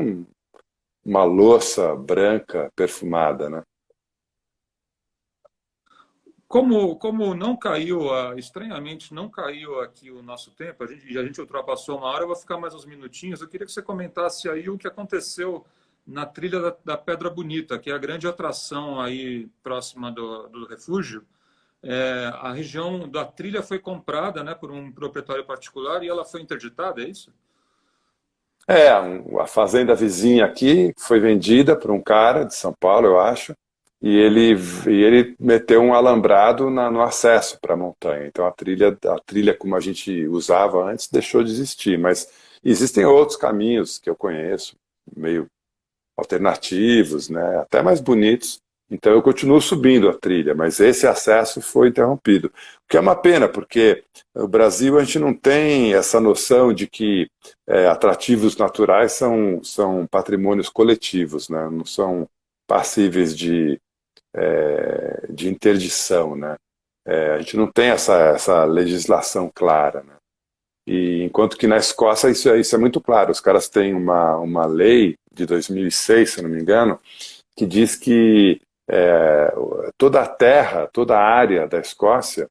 uma louça branca perfumada, né? Como não caiu, estranhamente, não caiu aqui o nosso tempo, a gente ultrapassou uma hora, eu vou ficar mais uns minutinhos. Eu queria que você comentasse aí o que aconteceu na trilha da Pedra Bonita, que é a grande atração aí próxima do refúgio. A região da trilha foi comprada, né, por um proprietário particular e ela foi interditada, é isso? A fazenda vizinha aqui foi vendida por um cara de São Paulo, eu acho, e ele meteu um alambrado no acesso para a montanha. Então a trilha como a gente usava antes deixou de existir, mas existem outros caminhos que eu conheço, meio alternativos, né, até mais bonitos. Então eu continuo subindo a trilha, mas esse acesso foi interrompido. O que é uma pena, porque no Brasil a gente não tem essa noção de que atrativos naturais são patrimônios coletivos, né? Não são passíveis de interdição, né? A gente não tem essa legislação clara, né? E enquanto que na Escócia isso é muito claro. Os caras têm uma lei de 2006, se não me engano, que diz que toda a terra, toda a área da Escócia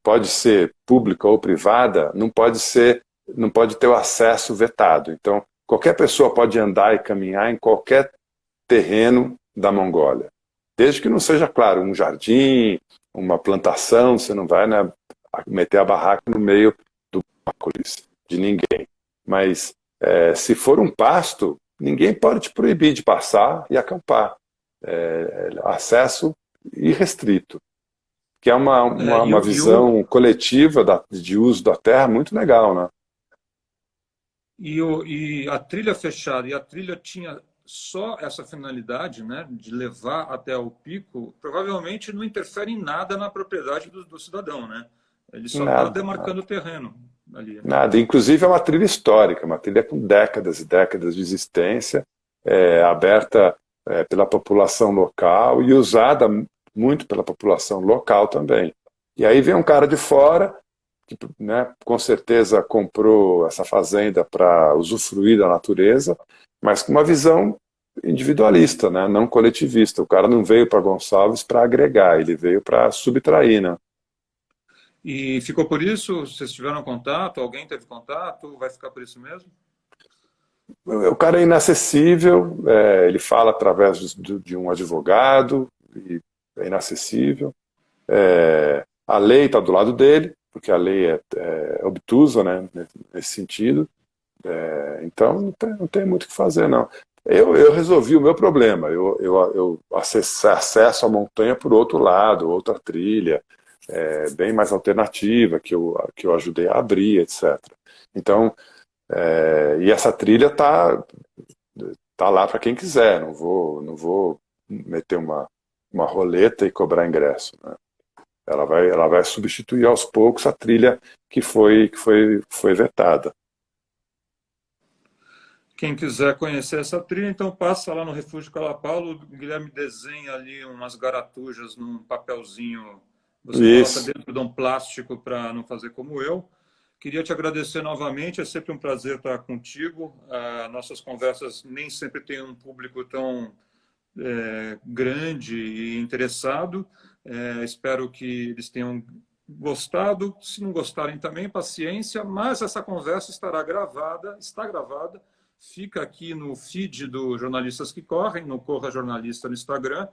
pode ser pública ou privada, não pode ter o acesso vetado. Então, qualquer pessoa pode andar e caminhar em qualquer terreno da Mongólia. Desde que não seja, claro, um jardim, uma plantação, você não vai, né, meter a barraca no meio do brócolis de ninguém. Mas se for um pasto, ninguém pode te proibir de passar e acampar. Acesso irrestrito. Que é uma visão coletiva de uso da terra muito legal, né? E a trilha fechada, e a trilha tinha só essa finalidade, né, de levar até o pico, provavelmente não interfere em nada na propriedade do cidadão, né? Ele só está demarcando o terreno ali. Nada. Inclusive é uma trilha histórica, uma trilha com décadas e décadas de existência, aberta pela população local e usada muito pela população local também. E aí vem um cara de fora que, né, com certeza comprou essa fazenda para usufruir da natureza, mas com uma visão individualista, né, não coletivista. O cara não veio para Gonçalves para agregar, ele veio para subtrair, né? E ficou por isso? Vocês tiveram contato? Alguém teve contato? Vai ficar por isso mesmo? O cara é inacessível, ele fala através de um advogado, e é inacessível. A lei está do lado dele, porque a lei é obtusa, né, nesse sentido. Então não tem muito o que fazer, não. Eu resolvi o meu problema. Eu acesso a montanha por outro lado, outra trilha, bem mais alternativa, que eu ajudei a abrir, etc. Então, e essa trilha tá lá para quem quiser. Não vou meter uma roleta e cobrar ingresso, né? Ela vai substituir aos poucos a trilha que foi vetada. Quem quiser conhecer essa trilha, então passa lá no Refúgio Calapaulo. O Guilherme desenha ali umas garatujas num papelzinho. Você coloca Isso. dentro de um plástico para não fazer como eu. Queria te agradecer novamente. É sempre um prazer estar contigo. Nossas conversas nem sempre têm um público tão grande e interessado. Espero que eles tenham gostado. Se não gostarem também, paciência. Mas essa conversa está gravada. Fica aqui no feed do Jornalistas que Correm, no Corra Jornalista no Instagram.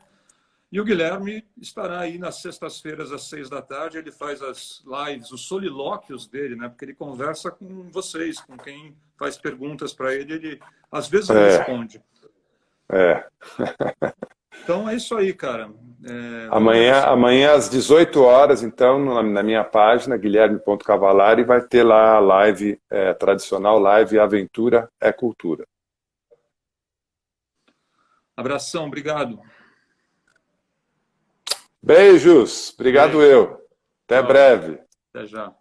E o Guilherme estará aí nas sextas-feiras, às 6 da tarde. Ele faz as lives, os solilóquios dele, né? Porque ele conversa com vocês, com quem faz perguntas para ele. Ele, às vezes, responde. É. Então, é isso aí, cara. Amanhã às 18 horas, então, na minha página, guilherme.cavalari, vai ter lá a live, tradicional live Aventura é Cultura. Abração, obrigado. Beijos, obrigado. Até Tchau. breve. Até já.